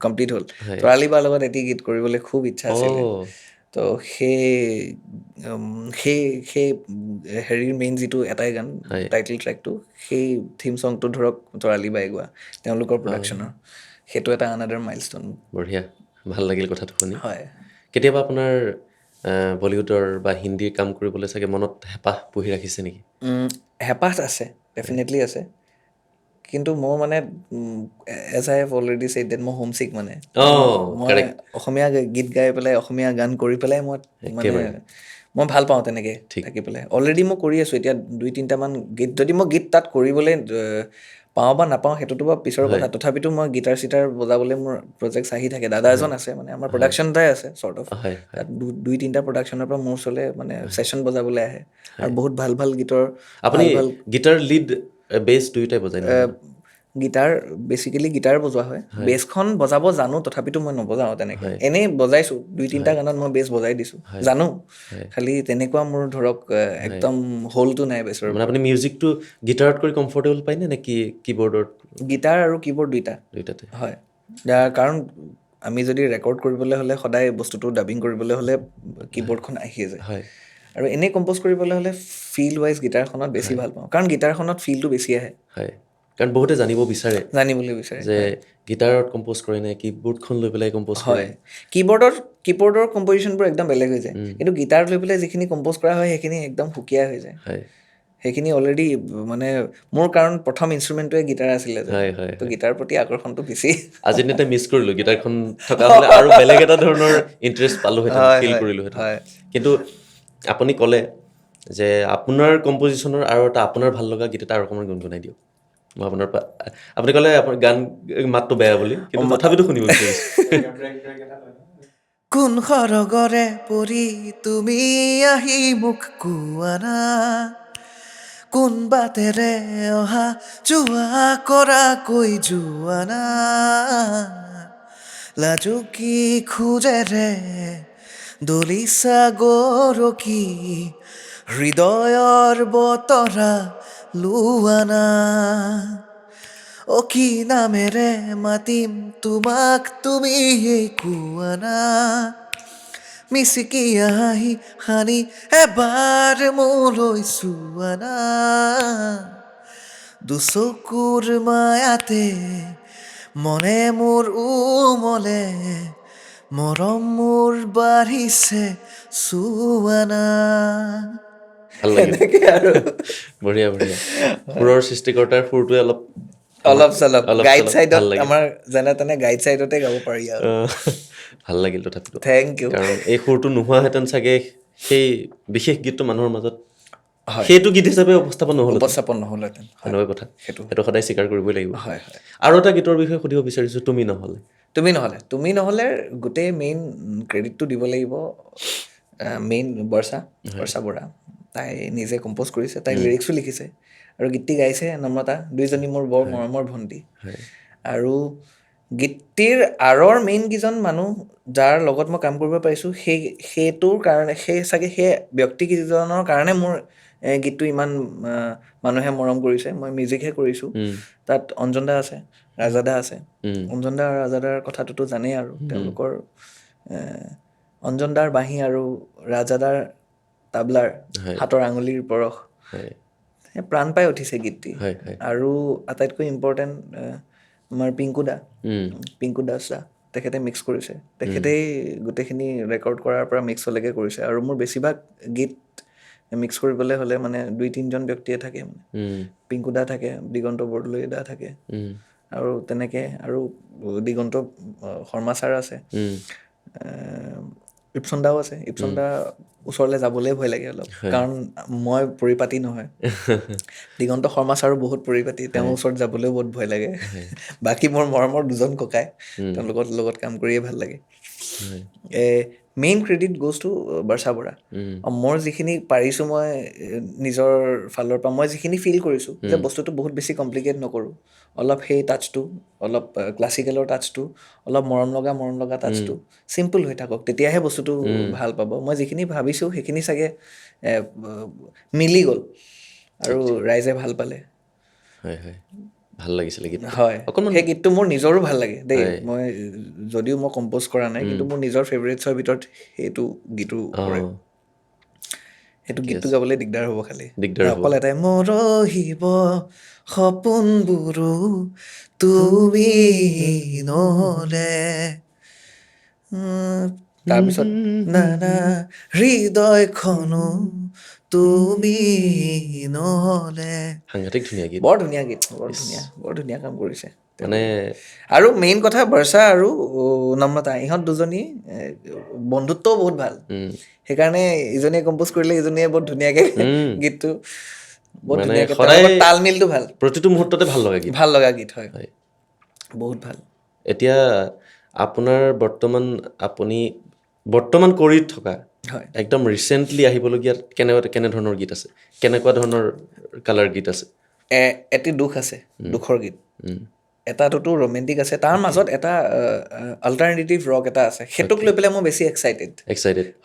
কমপ্লিট হ'ল তৰালি বাৰ লগত এটি গীত কৰিবলৈ খুব ইচ্ছা আছিলে তো সেই হেৰিৰ মেইন যিটো এটাই গান টাইটেল ট্ৰেকটো সেই থিম ছংটো ধৰক তৰালি বাই গোৱা তেওঁলোকৰ প্ৰডাকশ্যনৰ সেইটো এটা আনাডাৰ মাইলষ্টন বঢ়িয়া ভাল লাগিল কথাটো শুনি হয় কেতিয়াবা আপোনাৰ বলিউডৰ বা হিন্দীৰ কাম কৰিবলৈ চাগে মনত হেঁপাহ পুহি ৰাখিছে নেকি হেঁপাহ আছে ডেফিনেটলি আছে কিন্তু মোৰ মানে as I have already said that মই হোমছিক মানে মই অসমীয়া গীত গাই পেলাই অসমীয়া গান কৰি পেলাই মই ভাল পাওঁ তেনেকৈ থাকি পেলাই অলৰেডি মই কৰি আছোঁ এতিয়া 2-3টামান গীত যদি মই গীত তাত কৰিবলৈ পাওঁ বা নাপাওঁ সেইটোতো বাৰু পিছৰ কথা তথাপিতো মই গীটাৰ চিটাৰ বজাবলৈ মোৰ প্ৰজেক্টছ আহি থাকে দাদা এজন আছে মানে আমাৰ প্ৰডাকশ্যন এটাই আছে চৰ্ট অফ তাত 2-3টা প্ৰডাকশ্যনৰ পৰা মোৰ ওচৰলৈ মানে ছেশ্যন বজাবলৈ আহে আৰু বহুত ভাল গীতৰ আপুনি গীটাৰ লিড বেছ দুয়োটাই বজায় গীটাৰ বেচিকেলি গীটাৰ বজোৱা হয় বেছখন বজাব জানো তথাপিতো মই নবজাওঁ তেনেকৈ এনেই বজাইছোঁ 2-3টা গানত মই বেছ বজাই দিছোঁ জানো খালি তেনেকুৱা মোৰ ধৰক একদম হ'লটো নাই বেছৰ মানে আপুনি মিউজিকটো গীটাৰত কৰি কমফৰ্টেবল পায়নে নে কি কীবৰ্ডত গীটাৰ আৰু কীবৰ্ড দুইটাতে হয় কাৰণ আমি যদি ৰেকৰ্ড কৰিবলৈ হ'লে সদায় বস্তুটো ডাবিং কৰিবলৈ হ'লে কীবৰ্ডখন আহিয়ে যায় আৰু এনেই কম্প'জ কৰিবলৈ হ'লে ফিল ৱাইজ গীটাৰখনত বেছি ভাল পাওঁ কাৰণ গীটাৰখনত ফিলটো বেছি আহে কাৰণ বহুতে জানিবলৈ বিচাৰে যে গীটাৰত কম্প'জ কৰে নে কীবৰ্ডখন লৈ পেলাই কম্প'জ কৰে কীবৰ্ডৰ কম্প'জিশ্যনবোৰ একদম বেলেগ হৈ যায় কিন্তু গীটাৰ লৈ পেলাই যিখিনি কম্প'জ কৰা হয় সেইখিনি একদম সুকীয়া হৈ যায় সেইখিনি অলৰেডি মানে মোৰ কাৰণ প্ৰথম ইনষ্ট্ৰুমেণ্টটোৱে গীটাৰ আছিলে তো গীটাৰৰ প্ৰতি আকৰ্ষণটো বেছি আজি দিনতে মিছ কৰিলোঁ গীটাৰখন থকা হ'লে আৰু বেলেগ এটা ধৰণৰ ইণ্টাৰেষ্ট পালোহেঁতেন ফিল কৰিলোহেঁতেন কিন্তু আপুনি ক'লে যে আপোনাৰ কম্প'জিশ্যনৰ আৰু এটা আপোনাৰ ভাল লগা গীত এটা আৰু অকণমান গুণগুণাই দিয়ক মই আপোনাৰ আপুনি ক'লে আপোনাৰ গান মাতটো বেয়া বুলি কিন্তু তথাপিতো শুনিব বিচাৰিছোঁ কোন সৰগৰে পৰি তুমি আহি মোক কোৱানা কোন বাটেৰে অহা যোৱা কৰাকৈ যোৱানা লাজুকী খোজেৰে দলিছা গৰকি হৃদয়ৰ বতৰা লোৱানা অ কি নামেৰে মাতিম তোমাক তুমি কোৱানা মিচিকি আহি সানি এবাৰ মোলৈ চোৱানা দুচকুৰ মায়াতে মনে মোৰ উমলে মৰম মোৰ বাঢ়িছে চোৱানা ভাল লাগিল এনেকে আৰু বঢ়িয়া বঢ়িয়া সুৰৰ সৃষ্টিকৰ্তাৰ সুৰটোৱে অলপ অলপ চলপ গাইড চলপ চাইডত ভাল লাগিল আমাৰ যেনে তেনে গাইড চাইডতে গাব পাৰি আৰু ভাল লাগিল তথাপিতো থেংক ইউ কাৰণ এই সুৰটো নোহোৱাহেঁতেন চাগে সেই বিশেষ গীতটো মানুহৰ মাজত হয় সেইটো গীত হিচাপে উপস্থাপন নহ'ল উপস্থাপন নহ'লহেঁতেন হয় সেনেকুৱা কথা সেইটো সেইটো সদায় স্বীকাৰ কৰিবই লাগিব হয় হয় আৰু এটা গীতৰ বিষয়ে সুধিব বিচাৰিছোঁ তুমি নহ'লে তুমি নহ'লে গোটেই মেইন ক্ৰেডিটটো দিব লাগিব মেইন বৰ্ষা বৰা তাই নিজে কম্প'জ কৰিছে তাই লিৰিক্সো লিখিছে আৰু গীতটি গাইছে নম্ৰতা দুইজনী মোৰ বৰ মৰমৰ ভণ্টি হয় আৰু গীতটিৰ আঁৰৰ মেইন কেইজন মানুহ যাৰ লগত মই কাম কৰিব পাৰিছোঁ সেইটোৰ কাৰণে চাগে সেই ব্যক্তিকেইজনৰ কাৰণে মোৰ গীতটো ইমান মানুহে মৰম কৰিছে মই মিউজিকহে কৰিছোঁ তাত অঞ্জন দা আছে ৰাজাদা আছে অঞ্জন দা আৰু ৰাজাদাৰ কথাটোতো জানেই আৰু তেওঁলোকৰ অঞ্জন দাৰ বাঁহী আৰু ৰাজাদাৰ তাবলাৰ হয় হাতৰ আঙুলিৰ পৰশ হয় প্ৰাণ পাই উঠিছে গীতটি হয় হয় আৰু আটাইতকৈ ইম্পৰ্টেণ্ট আমাৰ পিংকু দাস দা তেখেতে মিক্স কৰিছে তেখেতেই গোটেইখিনি ৰেকৰ্ড কৰাৰ পৰা মিক্সলৈকে কৰিছে আৰু মোৰ বেছিভাগ গীত মিক্স কৰিবলৈ হ'লে মানে 2-3জন ব্যক্তিয়ে থাকে মানে পিংকু দা থাকে দিগন্ত বৰদলৈ দা থাকে আৰু তেনেকে আৰু দিগন্ত শৰ্মা ছাৰ আছে ইপচন দাও আছে ইপচন দা ওচৰলৈ যাবলৈ ভয় লাগে অলপ কাৰণ মই পৰিপাতি নহয় দিগন্ত শৰ্মা ছাৰো বহুত পৰিপাতি তেওঁৰ ওচৰত যাবলৈও বহুত ভয় লাগে বাকী মোৰ মৰমৰ দুজন ককাই তেওঁলোকৰ লগত কাম কৰিয়ে ভাল লাগে মেইন ক্ৰেডিট গ'জ টু বৰ্ষা বৰা মই যিখিনি পাৰিছোঁ মই নিজৰ ফালৰ পৰা মই যিখিনি ফিল কৰিছোঁ যে বস্তুটো বহুত বেছি কমপ্লিকেট নকৰোঁ অলপ সেই টাচটো অলপ ক্লাছিকেলৰ টাচটো অলপ মৰম লগা টাচটো চিম্পল হৈ থাকক তেতিয়াহে বস্তুটো ভাল পাব মই যিখিনি ভাবিছোঁ সেইখিনি চাগে মিলি গ'ল আৰু ৰাইজে ভাল পালে হয় হয় ভাল লাগিছিলে গীত হয় সেই গীতটো মোৰ নিজৰো ভাল লাগে দেই মই যদিও মই কম্প'জ কৰা নাই কিন্তু মোৰ নিজৰ ফেভৰেটছৰ ভিতৰত সেইটো গীতো পৰে সেইটো গীতটো গাবলৈ দিগদাৰ হ'ব খালি অকল এটাই মৰহিব সপোনবোৰো তুমি নহ'লে তাৰপিছত নানা হৃদয়খনো তুমি নহ'লে সাংঘাতিক ধুনীয়া গীত বৰ ধুনীয়া গীত বৰ ধুনীয়া কাম কৰিছে মানে আৰু মেইন কথা বৰ্ষা আৰু নম্ৰতা ইহঁত দুজনী বন্ধুত্বও বহুত ভাল সেইকাৰণে ইজনীয়ে কম্প'জ কৰিলে ইজনীয়ে বহুত ধুনীয়াকে গীতটো বহুত ধুনীয়াকে তাল মিলটো ভাল প্ৰতিটো মুহূৰ্ততে ভাল লগা গীত হয় বহুত ভাল এতিয়া আপোনাৰ আপুনি বৰ্তমান কৰি থকা একদম ৰিচেণ্টলি আহিবলগীয়া কেনেধৰণৰ গীত আছে কেনেকুৱা ধৰণৰ কালাৰ গীত আছে এটি দুখ আছে দুখৰ গীত এটাটোতো ৰোমেণ্টিক আছে তাৰ মাজত এটা অল্টাৰনেটিভ ৰক এটা আছে সেইটোক লৈ পেলাই মই বেছি এক্সাইটেড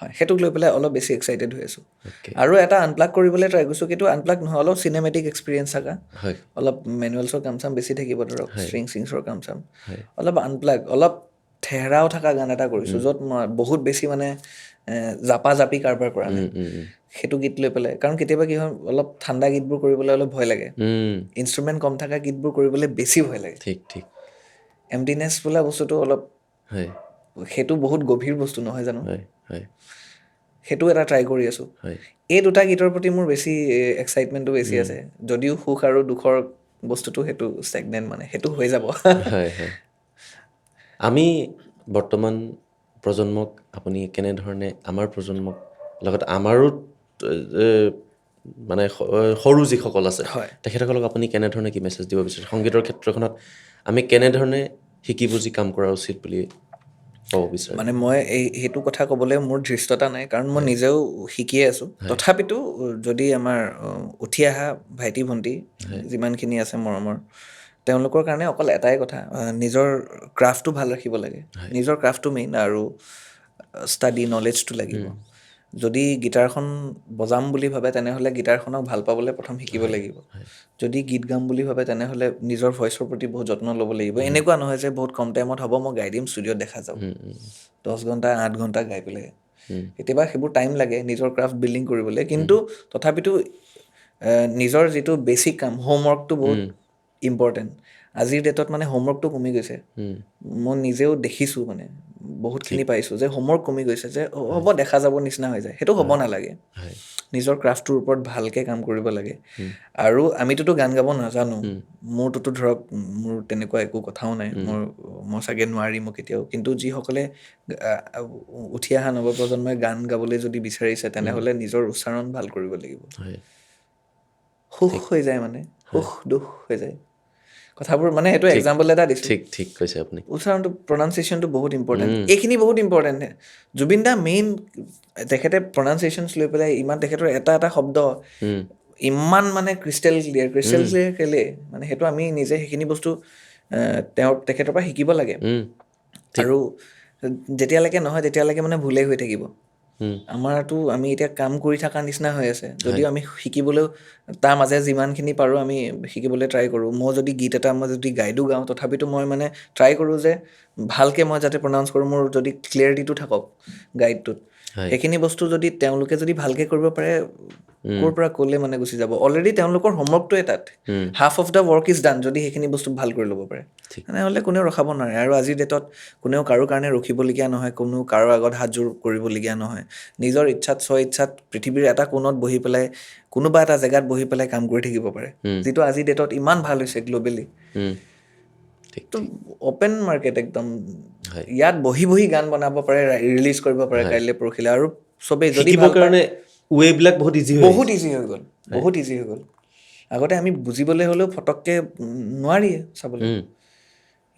হয় সেইটোক লৈ পেলাই অলপ বেছি এক্সাইটেড হৈ আছোঁ আৰু এটা আনপ্লাগ কৰিবলৈ ট্ৰাই কৰিছোঁ কিন্তু আনপ্লাগ নহয় অলপ চিনেমেটিক এক্সপিৰিয়েঞ্চ থকা অলপ মেনুৱেলছৰ কাম চাম বেছি থাকিব ধৰক ষ্ট্ৰিংছৰ কাম চাম অলপ আনপ্লাগ অলপ ঠেহেৰাও থকা গান এটা কৰিছোঁ য'ত মই বহুত বেছি মানে জাপি কাৰবাৰ কৰা নাই সেইটো গীত লৈ পেলাই কাৰণ কেতিয়াবা কি হয় অলপ ঠাণ্ডা গীতবোৰ কৰিবলৈ অলপ ভয় লাগে ইনষ্ট্ৰুমেণ্ট কম থকা গীতবোৰ কৰিবলৈ বেছি ভয় লাগে ঠিক এমটিনেছ বোলা বস্তুটো অলপ সেইটো বহুত গভীৰ বস্তু নহয় জানো সেইটো এটা ট্ৰাই কৰি আছোঁ এই দুটা গীতৰ প্ৰতি মোৰ বেছি এক্সাইটমেণ্টটো বেছি আছে যদিও সুখ আৰু দুখৰ বস্তুটো সেইটো ষ্টেগনেণ্ট মানে সেইটো হৈ যাব আমি বৰ্তমান প্ৰজন্মক আপুনি কেনেধৰণে আমাৰ প্ৰজন্মক লগত আমাৰো মানে সৰু যিসকল আছে তেখেতসকলক আপুনি কেনেধৰণে কি মেছেজ দিব বিচাৰে সংগীতৰ ক্ষেত্ৰখনত আমি কেনেধৰণে শিকি বুজি কাম কৰা উচিত বুলি ক'ব বিচাৰে? মানে মই সেইটো কথা ক'বলৈ মোৰ ধৃষ্টতা নাই, কাৰণ মই নিজেও শিকিয়ে আছোঁ। তথাপিতো যদি আমাৰ উঠি অহা ভাইটি ভণ্টি যিমানখিনি আছে মৰমৰ, তেওঁলোকৰ কাৰণে অকল এটাই কথা, নিজৰ ক্ৰাফ্টটো ভাল ৰাখিব লাগে। নিজৰ ক্ৰাফ্টটো মেইন, আৰু ষ্টাডি নলেজটো লাগিব। যদি গীটাৰখন বজাম বুলি ভাবে তেনেহ'লে গীটাৰখনক ভাল পাবলৈ প্ৰথম শিকিব লাগিব। যদি গীত গাম বুলি ভাবে তেনেহ'লে নিজৰ ভইচৰ প্ৰতি বহুত যত্ন ল'ব লাগিব। এনেকুৱা নহয় যে বহুত কম টাইমত হ'ব, মই গাই দিম, ষ্টুডিঅ'ত দেখা যাব, 10 ঘণ্টা 8 ঘণ্টা গাই পেলাই। কেতিয়াবা সেইবোৰ টাইম লাগে নিজৰ ক্ৰাফ্ট বিল্ডিং কৰিবলৈ, কিন্তু তথাপিতো নিজৰ যিটো বেছিক কাম, হোমৱৰ্কটো বহুত ইম্পৰ্টেণ্ট। আজিৰ ডেটত মানে হোমৱৰ্কটো কমি গৈছে। মই নিজেও দেখিছোঁ, মানে বহুতখিনি পাইছোঁ যে হোমৱৰ্ক কমি গৈছে, যে হ'ব দেখা যাব নিচিনা হৈ যায়। সেইটো হ'ব নালাগে। নিজৰ ক্ৰাফ্টটোৰ ওপৰত ভালকৈ কাম কৰিব লাগে। আৰু আমিতোতো গান গাব নাজানো, মোৰটোতো ধৰক মোৰ তেনেকুৱা একো কথাও নাই, মই চাগে নোৱাৰিমো কেতিয়াও। কিন্তু যিসকলে উঠি অহা নৱপ্ৰজন্মই গান গাবলৈ যদি বিচাৰিছে তেনেহ'লে নিজৰ উচ্চাৰণ ভাল কৰিব লাগিব। সুখ হৈ যায়, মানে সুখ দুখ হৈ যায় কথাবোৰ। মানে সেইটো এক্সাম্পল এটা দিছোঁ। ঠিক কৈছে আপুনি। উচ্চাৰণটো, প্ৰনাউন্সিয়েশ্যনটো বহুত ইম্পৰ্টেণ্ট। এইখিনি বহুত ইম্পৰ্টেণ্ট। জুবিন দা মেইন, তেখেতে প্ৰনাউন্সিয়েশ্যনছ লৈ পেলাই ইমান, তেখেতৰ এটা এটা শব্দ ইমান মানে ক্ৰিষ্টেল ক্লিয়াৰ কেলে, মানে সেইটো আমি নিজে সেইখিনি বস্তু তেখেতৰ পৰা শিকিব লাগে। আৰু যেতিয়ালৈকে নহয় তেতিয়ালৈকে মানে ভুলেই হৈ থাকিব। আমাৰতো আমি এতিয়া কাম কৰি থকাৰ নিচিনা হৈ আছে, যদিও আমি শিকিবলৈও তাৰ মাজে যিমানখিনি পাৰোঁ আমি শিকিবলৈ ট্ৰাই কৰোঁ। মই যদি গীত এটা মই যদি গাইডো গাওঁ, তথাপিতো মই মানে ট্ৰাই কৰোঁ যে ভালকৈ মই যাতে প্ৰনাউন্স কৰোঁ, মোৰ যদি ক্লিয়াৰিটিটো থাকক গাইডটোত। সেইখিনি বস্তু যদি তেওঁলোকে যদি ভালকৈ কৰিব পাৰে, ক'ৰ পৰা ক'লে মানে গুচি যাব। অলৰেডি তেওঁলোকৰ হোমৱৰ্কটোৱে তাত, half of the work is done. যদি সেইখিনি বস্তু ভাল কৰি ল'ব পাৰে তেনেহ'লে কোনেও ৰখাব নোৱাৰে। আৰু আজিৰ ডেটত কোনেও কাৰো কাৰণে ৰখিবলগীয়া নহয়, কোনেও কাৰো আগত হাতযোৰ কৰিবলগীয়া নহয়। নিজৰ ইচ্ছাত ইচ্ছাত পৃথিৱীৰ এটা কোণত বহি পেলাই, কোনোবা এটা জেগাত বহি পেলাই কাম কৰি থাকিব পাৰে, যিটো আজিৰ ডেটত ইমান ভাল হৈছে গ্ল'বেলি। তো অ'পেন মাৰ্কেট একদম। ইয়াত বহি বহি গান বনাব পাৰে, ৰিলিজ কৰিব পাৰে কাইলৈ পৰহিলে, আৰু চবেই যদি ভাল কাৰণে ৱেবিলাক বহুত ইজি হৈ গ'ল, বহুত ইজি হৈ গ'ল। আগতে আমি বুজিবলৈ হ'লেও ফটককৈ নোৱাৰিয়ে চাবলৈ।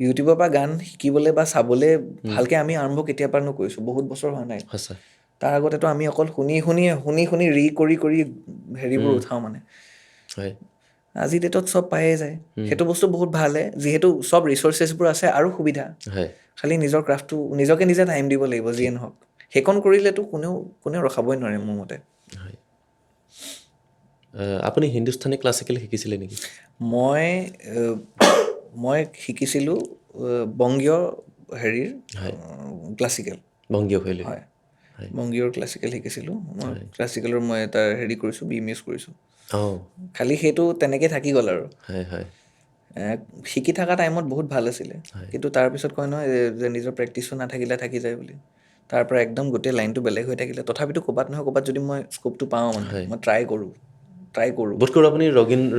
ইউটিউবৰ পৰা গান শিকিবলৈ বা চাবলৈ ভালকৈ আমি আৰম্ভ কেতিয়াৰ পৰানো কৰিছোঁ, বহুত বছৰ হোৱা নাই। তাৰ আগতেতো আমি অকল শুনি কৰি হেৰিবোৰ উঠাওঁ মানে। আজিৰ ডেটত চব পায়ে যায়, সেইটো বস্তু বহুত ভালে, যিহেতু চব ৰিচৰ্চেছবোৰ আছে আৰু সুবিধা। খালি নিজৰ ক্ৰাফ্টটো নিজকে নিজে টাইম দিব লাগিব, যিয়ে নহওক। সেইকণ কৰিলেতো কোনেও ৰখাবই নোৱাৰে মোৰ মতে। আপুনি হিন্দুস্তানী ক্লাছিকেল শিকিছিলে নেকি? মই শিকিছিলোঁ বংগীয় হেৰিৰ ক্লাছিকেল। বংগীয় শৈলী। হয়, বংগীয়ৰ ক্লাছিকেল শিকিছিলোঁ মই। ক্লাছিকেলৰ মই এটা হেৰি কৰিছোঁ, BMS কৰিছোঁ। খালি সেইটো তেনেকৈ থাকি গ'ল আৰু। শিকি থকা টাইমত বহুত ভাল আছিলে, কিন্তু তাৰপিছত কয় নহয় যে নিজৰ প্ৰেক্টিচটো নাথাকিলে থাকি যায় বুলি। তাৰ পৰা একদম গোটেই লাইনটো বেলেগ হৈ থাকিলে। তথাপিতো ক'ৰবাত নহয় ক'ৰবাত যদি মই স্ক'পটো পাওঁ, মানে মই ট্ৰাই কৰোঁ। বোধকৰোঁ আপুনি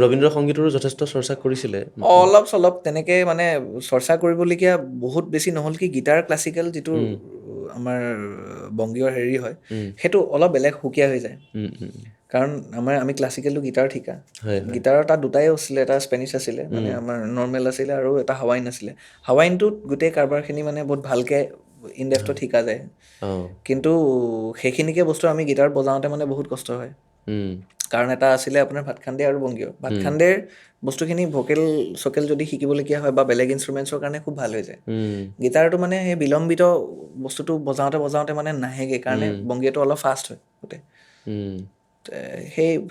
ৰবীন্দ্ৰ সংগীতৰো যথেষ্ট চৰ্চা কৰিছিলে। অলপ চলপ তেনেকৈ মানে চৰ্চা কৰিবলগীয়া বহুত বেছি নহ'ল। কি গীটাৰ ক্লাছিকেল যিটো আমাৰ বংগীয়ৰ হেৰি হয়, সেইটো অলপ বেলেগ সুকীয়া হৈ যায়। কাৰণ আমি ক্লাছিকেলটো গীটাৰত শিকা, গীটাৰৰ তাত দুটাই আছিলে, এটা স্পেনিছ আছিলে, মানে আমাৰ নৰ্মেল আছিলে, আৰু এটা হাৱাইন আছিলে। হাৱাইনটোত গোটেই কাৰবাৰখিনি মানে বহুত ভালকৈ ইনডেপথত শিকা যায়, কিন্তু সেইখিনিকে বস্তু আমি গীটাৰত বজাওঁতে মানে বহুত কষ্ট হয়। কাৰণ এটা আছিলে আপোনাৰ ভাতখাণ্ডে আৰু বংগীয়। ভাতখাণ্ডেৰ বস্তুখিনি ভোকেল চকেল যদি শিকিবলগীয়া হয় বা বেলেগ ইনষ্ট্ৰুমেণ্টছৰ কাৰণে খুব ভাল হৈ যায়। গীটাৰটো মানে সেই বিলম্বিত বস্তুটো বজাওঁতে মানে নাহেগৈ, কাৰণে বংগীয়টো অলপ ফাষ্ট হয় গোটেই।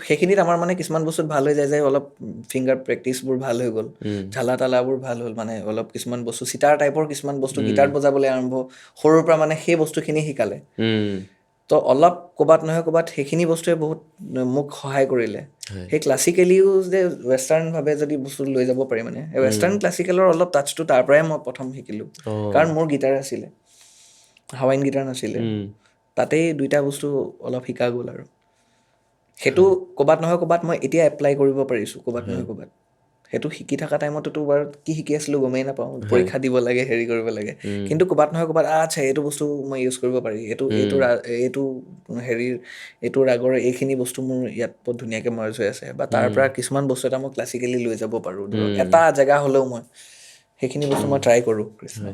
সেইখিনিত আমাৰ মানে কিছুমান বস্তুত ভাল হৈ যায় যে অলপ ফিংগাৰ প্ৰেক্টিচবোৰ ভাল হৈ গ'ল, ঝালা তালাবোৰ ভাল হ'ল, মানে অলপ কিছুমান বস্তু চিটাৰ টাইপৰ কিছুমান বস্তু গীটাৰত বজাবলৈ আৰম্ভ সৰুৰ পৰা মানে সেই বস্তুখিনি শিকালে। তো অলপ ক'ৰবাত নহয় ক'ৰবাত সেইখিনি বস্তুৱে বহুত মোক সহায় কৰিলে। সেই ক্লাছিকেলিও যে ৱেষ্টাৰ্ণভাৱে যদি বস্তু লৈ যাব পাৰি, মানে ৱেষ্টাৰ্ণ ক্লাছিকেলৰ অলপ টাচটো তাৰ পৰাই মই প্ৰথম শিকিলোঁ। কাৰণ মোৰ গীটাৰ আছিলে, হাৱাইন গীটাৰ নাছিলে, তাতেই দুইটা বস্তু অলপ শিকা গ'ল। আৰু সেইটো ক'ৰবাত নহয় ক'ৰবাত মই এতিয়া এপ্লাই কৰিব পাৰিছোঁ, ক'ৰবাত নহয় ক'ৰবাত। সেইটো শিকি থকা টাইমততো বাৰু কি শিকি আছিলোঁ গমেই নাপাওঁ, পৰীক্ষা দিব লাগে, হেৰি কৰিব লাগে, কিন্তু ক'ৰবাত নহয় ক'ৰবাত আচ্ছা এইটো বস্তু মই ইউজ কৰিব পাৰি, এইটো হেৰিৰ এইটো ৰাগৰ এইখিনি বস্তু মোৰ ইয়াত বহুত ধুনীয়াকৈ মাৰ্জ হৈ আছে, বা তাৰ পৰা কিছুমান বস্তু এটা মই ক্লাছিকেলি লৈ যাব পাৰোঁ। ধৰক এটা জেগা হ'লেও মই সেইখিনি বস্তু মই ট্ৰাই কৰোঁ কৃষ্ণ।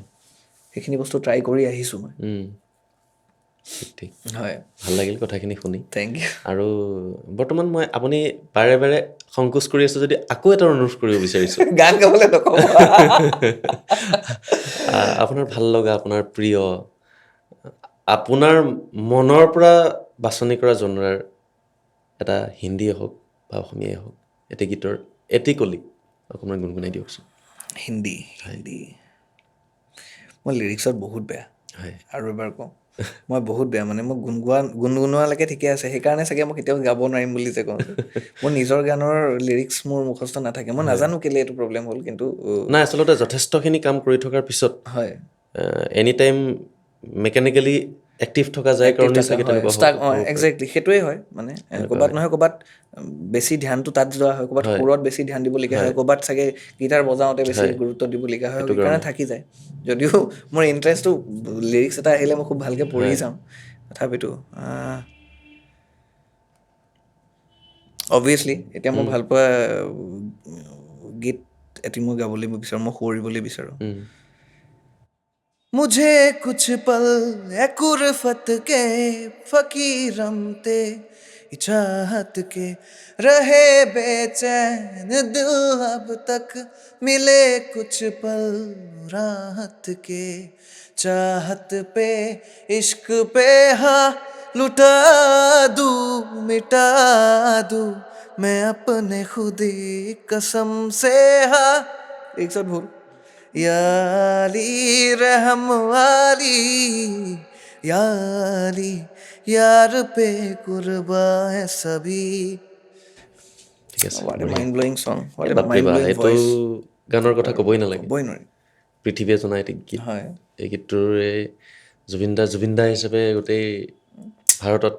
সেইখিনি বস্তু ট্ৰাই কৰি আহিছোঁ মই। ঠিক ঠিক হয়, ভাল লাগিল কথাখিনি শুনি। Thank you. আৰু বৰ্তমান মই আপুনি বাৰে বাৰে সংকোচ কৰি আছোঁ যদি আকৌ এটা অনুৰোধ কৰিব বিচাৰিছোঁ। গান গাবলৈ নকওঁ। আপোনাৰ ভাল লগা, আপোনাৰ প্ৰিয়, আপোনাৰ মনৰ পৰা বাছনি কৰা জনৰাৰ এটা হিন্দীয়ে হওক বা অসমীয়াই হওক এটি গীতৰ এটি কলি অকণমান গুণগুণাই দিয়কচোন। হিন্দী মই লিৰিক্সত বহুত বেয়া। হয় আৰু এবাৰ কওঁ, মই বহুত বেয়া, মানে মই গুণগুণোৱালৈকে ঠিকে আছে, সেইকাৰণে চাগে মই কেতিয়াও গাব নোৱাৰিম বুলি যে কওঁ। মোৰ নিজৰ গানৰ লিৰিক্স মোৰ মুখস্থ নাথাকে, মই নাজানো কেলে এইটো প্ৰব্লেম হ'ল, কিন্তু নাই আচলতে যথেষ্টখিনি কাম কৰি থকাৰ পিছত হয় এনি টাইম মেকানিকেলি এক্টিভ থকা যায় এক্টিভ কাৰণে থকা চাগে হয়, তেনেকুৱা ষ্টাক হ'ব পাৰে। একজেক্টলি সেইটোৱে হয়, মানে তেনেকুৱা ক'ৰবাত হয়। নহয় ক'ৰবাত বেছি ধ্যানটো তাত যোৱা হয়, ক'ৰবাত হয় সুৰত বেছি ধ্যান দিবলগীয়া হয়, ক'ৰবাত চাগে গিটাৰ বজাওঁতে বেছি হয় গুৰুত্ব দিবলগীয়া হয়, সেইটো সেইকাৰণে কাৰণে থাকি যায়। যদিও মোৰ ইণ্টাৰেষ্টটো লিৰিক্স এটা আহিলে মই খুব ভালকৈ পঢ়ি হয় যাওঁ, তথাপিতো অবভিয়াছলি এতিয়া মই ভাল পোৱা গীত এটি মই গাবলৈ বিচাৰোঁ, মই সুৰিবলৈ বিচাৰোঁ। मुझे कुछ पल ए कुरफत के फकीरम ते चाहत के रहे बेचैन दिल अब तक मिले कुछ पल राहत के चाहत पे इश्क पे हाँ लुटा दूँ मिटा दूँ मैं अपने खुदी कसम से हाँ एक साथ बोल याली रहम वाली याली यार पे कुर्बा है सभी ঠিক আছে What a বঢ়িয়া। mind blowing song, what এই a বাপৰে mind বাপ, blowing এইটো voice. গানৰ কথা ক'বই নালাগে, ক'বই নোৱাৰি। পৃথিৱীয়ে জনা এটি গীত। হয় এই গীতটোৰ এই জুবিনদা হিচাপে গোটেই ভাৰতত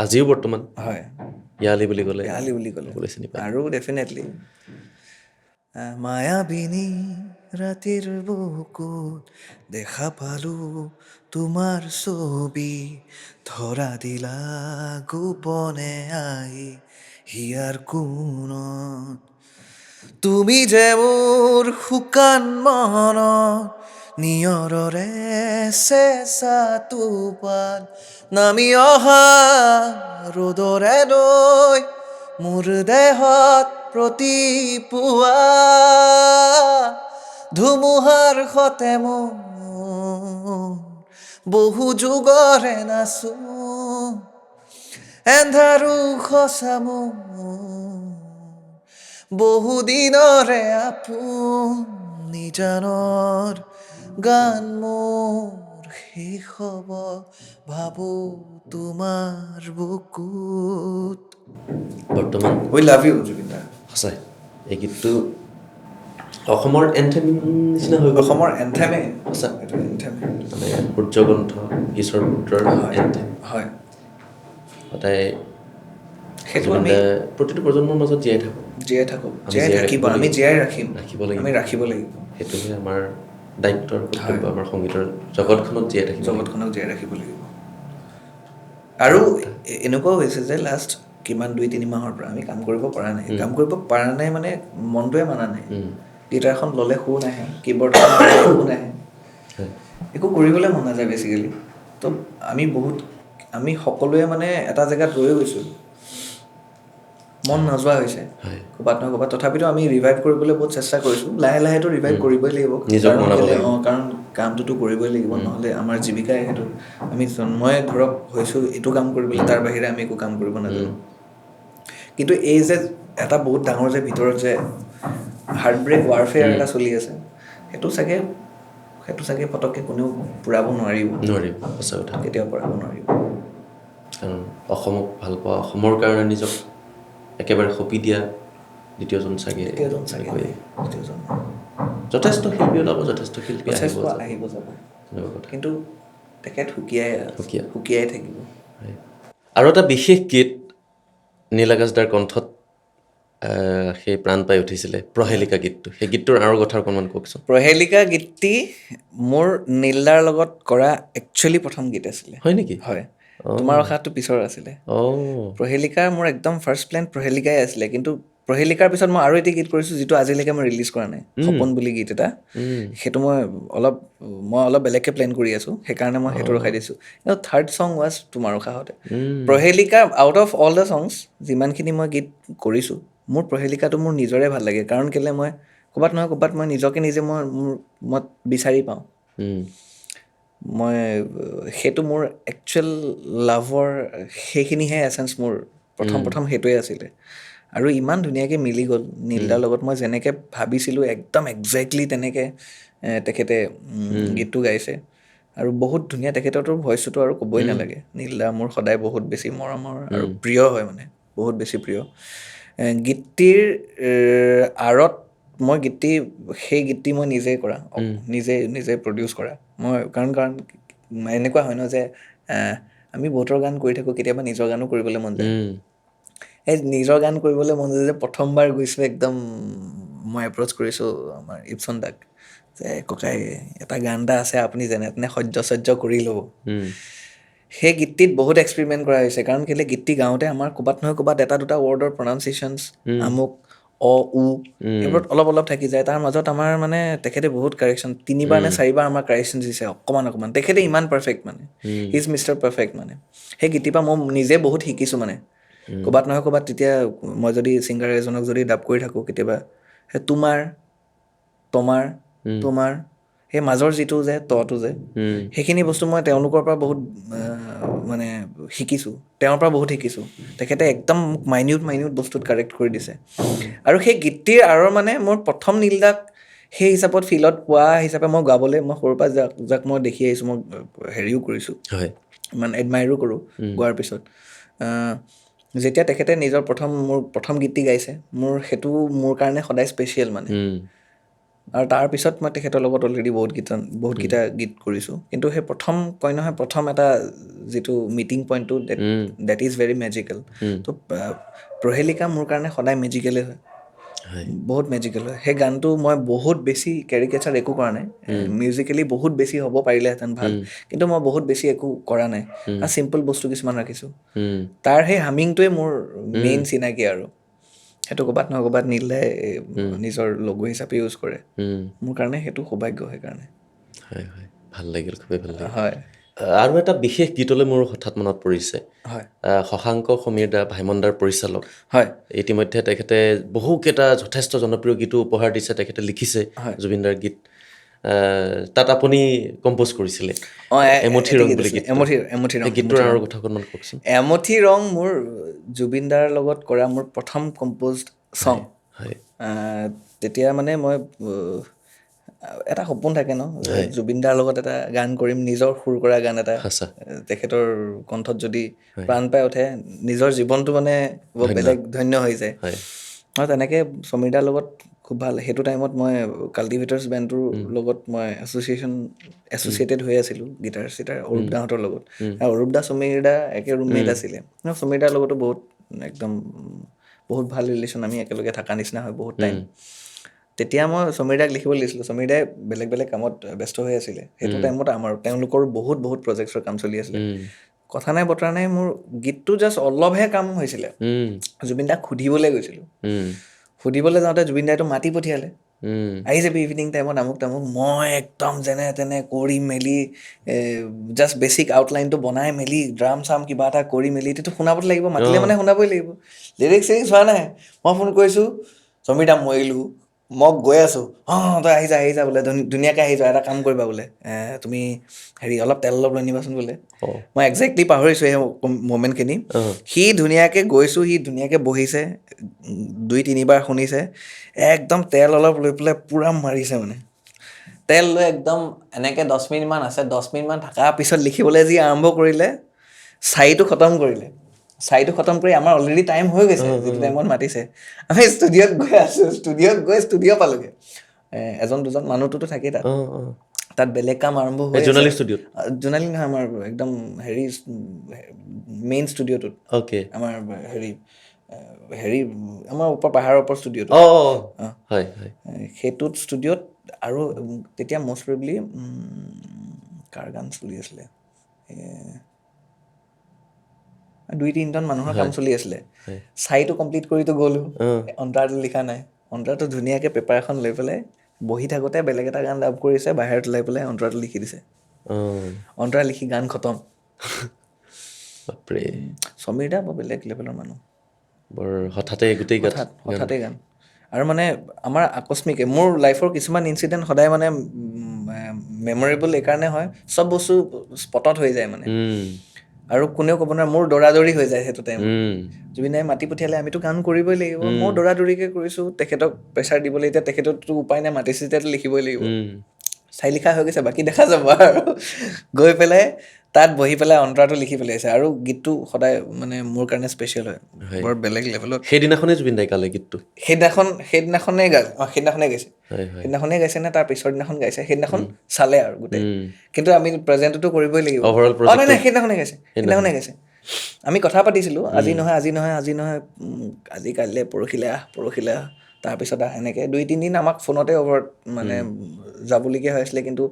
আজিও বৰ্তমান হয় ইয়ালি বুলি ক'লে বেয়ালি বুলি ক'লে সকলোৱে চিনি পায়। আৰু ডেফিনেটলি মায়াবিনী ৰাতিৰ বুকুত দেখা পালো তোমাৰ ছবি ধৰা দিলা গোপনে আহি হিয়াৰ কোণত তুমি যে মোৰ শুকান মনত নিয়ৰৰে চেঁচা টোপাল নামি অহা ৰ'দৰে নৈ মোৰ দেহত প্ৰতিপুৱা ধুমুহাৰ সতে মোৰ বহু যুগৰে নাচো এন্ধাৰো সঁচা মোৰ বহুদিনৰে আপোন নিজানৰ গান মোৰ শেষ হ'ব ভাবো তোমাৰ বুকুত বৰ্তমান উই লাভ ইউ জুবিন দা সঁচাই এই গীতটো অসমৰ এন্থেম নিচিনা হৈ গ'ল। অসমৰ এন্থেমে সঁচা এইটো এন্থেমে মানে সূৰ্যগ্ৰন্থ ঈশ্বৰ পুত্ৰৰ এন্থেম হয় সদায় সেইটো আমি জুবিনদাই প্ৰতিটো প্ৰজন্মৰ মাজত জীয়াই থাকক, জীয়াই থাকোঁ, আমি জীয়াই জীয়াই থাকিব, ৰাখিব আমি লাগিব। জীয়াই ৰাখিম, ৰাখিব লাগিব। আমি ৰাখিব লাগিব, সেইটোহে আমাৰ দায়িত্ব আৰু কৰ্তব্য, হয়। আমাৰ সংগীতৰ জগতখনত জীয়াই থাকিব লাগিব। জগতখনক জীয়াই ৰাখিব লাগিব। আৰু এনেকুৱাও হৈছে যে লাষ্ট কিমান 2-3 মাহৰ পৰা আমি কাম কৰিব পৰা নাই, কাম কৰিব পৰা নাই মানে মনটোৱে মানা নাই। গীটাৰখন ল'লে সুৰ নাহে, কীবৰ্ডখন ল'লে সুৰ নাহে, হয় একো কৰিবলৈ মন নাযায় বেছিকেলি। তো আমি সকলোৱে মানে এটা জেগাত ৰৈ গৈছোঁ, মন নোযোৱা হৈছে হয় ক'ৰবাত নহয় ক'ৰবাত। তথাপিতো আমি ৰিভাইভ কৰিবলৈ বহুত চেষ্টা কৰিছোঁ, লাহে লাহেতো ৰিভাইভ কৰিবই লাগিব, নিজক কাৰণ মনাব কেলৈ লাগিব। কাৰণ কামটোতো কৰিবই লাগিব, নহ'লে আমাৰ জীৱিকাই সেইটো। আমি জন্মই ধৰক হৈছোঁ এইটো কাম কৰিবলৈ, তাৰ বাহিৰে আমি একো কাম কৰিব নাজানো। কিন্তু এই যে এটা বহুত ডাঙৰ যে ভিতৰত যে হাৰ্ট ব্ৰেক ৱাৰফেয়াৰ এটা চলি আছে, সেইটো চাগে পটককৈ কোনেও পূৰাব নোৱাৰিব, সঁচা কথা। কেতিয়াও পূৰাব নোৱাৰিব। কাৰণ অসমক ভাল পোৱা, অসমৰ কাৰণে নিজক একেবাৰে সঁপি দিয়া দ্বিতীয়জন চাগে দ্বিতীয়জন যথেষ্ট শিল্পী ওলাব, যথেষ্ট শিল্পী যথেষ্ট আহিব আহিব যাব, তেনেকুৱা কথা। কিন্তু তেখেত সুকীয়াই থাকিব। হয়। আৰু এটা বিশেষ গীত নীল আকাশদাৰ কণ্ঠত সেই প্ৰাণ পাই উঠিছিলে, প্ৰহেলিকা গীতটো। সেই গীতটোৰ আৰু কথা অকণমান কওকচোন। প্ৰহেলিকা গীতটি মোৰ নীলদাৰ লগত কৰা একচুৱেলি প্ৰথম গীত আছিলে। হয় নেকি? হয়, অঁ তোমাৰ ৰখাটো পিছৰ আছিলে। অঁ প্ৰহেলিকা মোৰ একদম ফাৰ্ষ্ট প্লেন প্ৰহেলিকাই আছিলে, কিন্তু প্ৰহেলিকাৰ পিছত মই আৰু এটি গীত কৰিছোঁ যিটো আজিলৈকে মই ৰিলিজ কৰা নাই, সপোন বুলি গীত এটা। সেইটো মই অলপ বেলেগকৈ প্লেন কৰি আছোঁ, সেইকাৰণে মই সেইটো ৰখাই দিছোঁ। কিন্তু থাৰ্ড ছং ৱাজ তোমাৰ উশাহতে। প্ৰহেলিকা out of all the songs যিমানখিনি মই গীত কৰিছোঁ, মোৰ প্ৰহেলিকাটো মোৰ নিজৰে ভাল লাগে। কাৰণ কেলৈ মই ক'ৰবাত নহয় ক'ৰবাত মই নিজকে নিজে মই বিচাৰি পাওঁ। মই সেইটো মোৰ একচুৱেল লাভৰ সেইখিনিহে এচেঞ্চ মোৰ প্ৰথম সেইটোৱে আছিলে। আৰু ইমান ধুনীয়াকৈ মিলি গ'ল নীলদাৰ লগত। মই যেনেকৈ ভাবিছিলোঁ একদম একজেক্টলি তেনেকৈ তেখেতে গীতটো গাইছে। আৰু বহুত ধুনীয়া, তেখেতৰতো ভইচটোতো আৰু ক'বই নালাগে। নীলদা মোৰ সদায় বহুত বেছি মৰমৰ আৰু প্ৰিয় হয়, মানে বহুত বেছি প্ৰিয়। গীতটিৰ আঁৰত মই সেই গীতটি মই নিজেই কৰা, নিজে প্ৰডিউচ কৰা। মই কাৰণ এনেকুৱা হয় ন যে আমি বহুতৰ গান কৰি থাকোঁ, কেতিয়াবা নিজৰ গানো কৰিবলৈ মন যায়। সেই নিজৰ গান কৰিবলৈ মন যায় যে প্ৰথমবাৰ গৈছোঁ একদম মই এপ্ৰ'চ কৰিছোঁ আমাৰ ইপচন দাক যে ককাই এটা গান এটা আছে, আপুনি যেনে তেনে সহ্য কৰি ল'ব। সেই গীতটিত বহুত এক্সপেৰিমেণ্ট কৰা হৈছে। কাৰণ কেলৈ গীতটি গাওঁতে আমাৰ ক'ৰবাত নহয় ক'ৰবাত এটা দুটা ৱৰ্ডৰ প্ৰনাউন্সিয়েশ্যনছ আমুক এইবোৰত অলপ থাকি যায়। তাৰ মাজত আমাৰ মানে তেখেতে বহুত কাৰেকশ্যন 3বাৰ নে 4বাৰ আমাৰ কাৰেকশ্যন দিছে অকণমান। তেখেতে ইমান পাৰফেক্ট মানে, হি ইজ মিষ্টাৰ পাৰফেক্ট মানে। সেই গীতটিৰ পৰা মই নিজে বহুত শিকিছোঁ মানে। ক'ৰবাত নহয় ক'ৰবাত তেতিয়া মই যদি ছিংগাৰ এজনক যদি ডাব কৰি থাকোঁ কেতিয়াবা, সেই তোমাৰ সেই মাজৰ যিটো যে তটো যে সেইখিনি বস্তু মই তেওঁলোকৰ পৰা বহুত মানে শিকিছোঁ, তেওঁৰ পৰা বহুত শিকিছোঁ। তেখেতে একদম মাইনিউট বস্তুত কাৰেক্ট কৰি দিছে। আৰু সেই গীতটিৰ আঁৰৰ মানে মোৰ প্ৰথম নীলদাক সেই হিচাপত ফিল্ডত পোৱা হিচাপে মই গাবলৈ, মই সৰুৰ পৰা যাক মই দেখি আহিছোঁ, মই হেৰিও কৰিছোঁ, মানে এডমায়াৰো কৰোঁ গোৱাৰ পিছত। যেতিয়া তেখেতে নিজৰ মোৰ প্ৰথম গীতটি গাইছে, সেইটো মোৰ কাৰণে সদায় স্পেচিয়েল মানে। আৰু তাৰপিছত মই তেখেতৰ লগত অলৰেডি বহুতকেইটা গীত কৰিছোঁ। কিন্তু সেই প্ৰথম এটা যিটো মিটিং পইণ্টটো ডেট ইজ ভেৰি মেজিকেল। তো প্ৰহেলিকা মোৰ কাৰণে সদায় মেজিকেলেই হয়, বহুত মেজিকেল হয়। সেই গানটো মই বহুত বেছি কেৰিকেচাৰ একো কৰা নাই। মিউজিকেলি বহুত বেছি হ'ব পাৰিলেহেঁতেন ভাল, কিন্তু মই বহুত বেছি একো কৰা নাই। চিম্পল বস্তু কিছুমান ৰাখিছোঁ। তাৰ সেই হামিংটোৱে মোৰ মেইন চিনাকি আৰু সেইটো ক'ৰবাত নহয় ক'ৰবাত নীলদাই নিজৰ লগো হিচাপে ইউজ কৰে। মোৰ কাৰণে সেইটো সৌভাগ্য। সেইকাৰণে ভাল লাগিল, খুবেই ভাল লাগিল। হয়। আৰু এটা বিশেষ গীতলৈ মোৰ হঠাৎ মনত পৰিছে। হয়, শশাংক সমীৰ দা, ভাইমন দাৰ পৰিচালক। হয়, ইতিমধ্যে তেখেতে বহুকেইটা যথেষ্ট জনপ্ৰিয় গীতো উপহাৰ দিছে, তেখেতে লিখিছে হয়। জুবিনদাৰ গীত। তাত আপুনি কম্প'জ কৰিছিলে এমুঠি ৰং বুলি গীতটো। সেই গীতটোৰ আৰু কথা অকণমান কওকচোন। এমুঠি ৰং মোৰ জুবিনদাৰ লগত কৰা মোৰ প্ৰথম কম্প'জড ছং। তেতিয়া মানে মই এটা সপোন থাকে ন, জুবিনদাৰ লগত এটা গান কৰিম, নিজৰ সুৰ কৰা গান এটা, তেখেতৰ কণ্ঠত যদি প্ৰাণ পাই উঠে, নিজৰ জীৱনটো মানে বৰ বেলেগ ধন্য হৈ যায়। আৰু তেনেকৈ সমীৰদাৰ লগত খুব ভাল। সেইটো টাইমত মই কাল্টিভেটাৰ্ছ বেণ্ডটোৰ লগত মই এছ'চিয়েটেড হৈ আছিলোঁ, গীটাৰ অৰূপ দাহঁতৰ লগত। অৰূপ দা, সমীৰ দা একে ৰুমমেট আছিলে। সমীৰ দাৰ লগতো বহুত ভাল ৰিলেশ্যন, আমি একেলগে থকা নিচিনা হয় বহুত টাইম। তেতিয়া মই সমীৰ দাক লিখিবলৈ দিছিলোঁ। সমীৰ দাই বেলেগ কামত ব্যস্ত হৈ আছিলে সেইটো টাইমত। তেওঁলোকৰ বহুত প্ৰজেক্টছৰ কাম চলি আছিলে। কথা নাই বতৰা নাই, মোৰ গীতটো জাষ্ট অলপহে কাম হৈছিলে। জুবিন দাক সুধিবলৈ গৈছিলোঁ। সুধিবলৈ যাওঁতে জুবিন দাইতো মাতি পঠিয়ালে, আহি যাবি ইভিনিং টাইমত আমুক তামুক। মই একদম যেনে তেনে কৰি মেলি জাষ্ট বেচিক আউটলাইনটো বনাই মেলি, ড্ৰাম চাম কিবা এটা কৰি মেলি, এতিয়াতো শুনাবতো লাগিব, মাতিলে মানে শুনাবই লাগিব। লিৰিক্স হোৱা নাই, মই ফোন কৰিছোঁ, সমীৰ দা মৰিলোঁ, মই গৈ আছোঁ। তই আহি যা বোলে, ধুনীয়াকৈ আহি যা, এটা কাম কৰিবা বোলে, তুমি অলপ তেল অলপ লৈ আনিবাচোন বোলে। মই একজেক্টলি পাহৰিছোঁ সেই মমেণ্টখিনি। সি ধুনীয়াকৈ গৈছোঁ, সি ধুনীয়াকৈ বহিছে, 2-3বাৰ শুনিছে, একদম তেল অলপ লৈ পেলাই পূৰা মাৰিছে মানে। তেল লৈ একদম এনেকৈ 10 মিনিটমান আছে, 10 মিনিটমান থকাৰ পিছত লিখিবলৈ যি আৰম্ভ কৰিলে, চাৰিটো খতম কৰিলে। চাৰিটো খতম কৰি আমাৰ অলৰেডি টাইম হৈ গৈছে, যিটো টাইমত মাতিছে। আমি ষ্টুডিঅ'ত গৈ আছোঁ, ষ্টুডিঅ' পালোগৈ। এজন দুজন মানুহটোতো থাকেই তাত বেলেগ কাম আৰম্ভ হৈ আছে। জোনালী নহয়, আমাৰ একদম মেইন ষ্টুডিঅ'টোত, আমাৰ আমাৰ ওপৰ পাহাৰৰ ওপৰ ষ্টুডিঅ'টোত, সেইটোত ষ্টুডিঅ'ত। আৰু তেতিয়া মষ্ট প্ৰবেবলি কাৰ গান চলি আছিলে, 2-3জন মানুহৰ কাম চলি আছিলে হয়। চাইটো কমপ্লিট কৰিতো গ'লো অন্তৰাটো লিখা নাই অন্তৰাটো ধুনীয়াকৈ পেপাৰ এখন লৈ পেলাই বহি থাকোঁতে বেলেগ এটা গান ডাব কৰিছে বাহিৰত ওলাই পেলাই অন্তৰাটো লিখি দিছে অন্তৰা লিখি গান খতম বাপৰে সমীৰ দা বৰ বেলেগ লেভেলৰ মানুহ বৰ হঠাতে গোটেই হঠাতে গান আৰু মানে আমাৰ আকস্মিকে মোৰ লাইফৰ কিছুমান ইনচিডেণ্ট সদায় মানে মেমৰেবল এইকাৰণে হয় চব বস্তু স্পটত হৈ যায় মানে আৰু কোনেও ক'ব নোৱাৰে মোৰ দৌৰাদৌৰি হৈ যায় সেইটো টাইম জুবিন দাই মাতি পঠিয়ালে আমিতো গান কৰিবই লাগিব মই দৌৰাদৌৰিকৈ কৰিছোঁ তেখেতক প্ৰেছাৰ দিবলৈ এতিয়া তেখেততো উপায় নাই মাতিছে তেতিয়াতো লিখিবই লাগিব চাই লিখা হৈ গৈছে বাকী দেখা যাব আৰু গৈ পেলাই তাত বহি পেলাই অন্তৰাটো লিখি পেলাইছে আৰু গীতটো সদায় মানে মোৰ কাৰণে স্পেচিয়েল হয় বৰ বেলেগ লেভেলত সেইদিনাখনে জুবিন দাই গালে গীতটো সেইদিনাখনেই গাইছে সেইদিনাখনেই গাইছে নে তাৰ পিছৰ দিনাখন গাইছে সেইদিনাখন চালে আৰু গোটেই কিন্তু আমি প্ৰেজেণ্টটো কৰিবই লাগিব নাই সেইদিনাখনেই গাইছে আমি কথা পাতিছিলোঁ আজি নহয় আজি কাইলৈ পৰহিলৈ আহ তাৰপিছত এনেকৈ 2-3 দিন আমাক ফোনতে অভাৰত মানে যাবলগীয়া হৈ আছিলে কিন্তু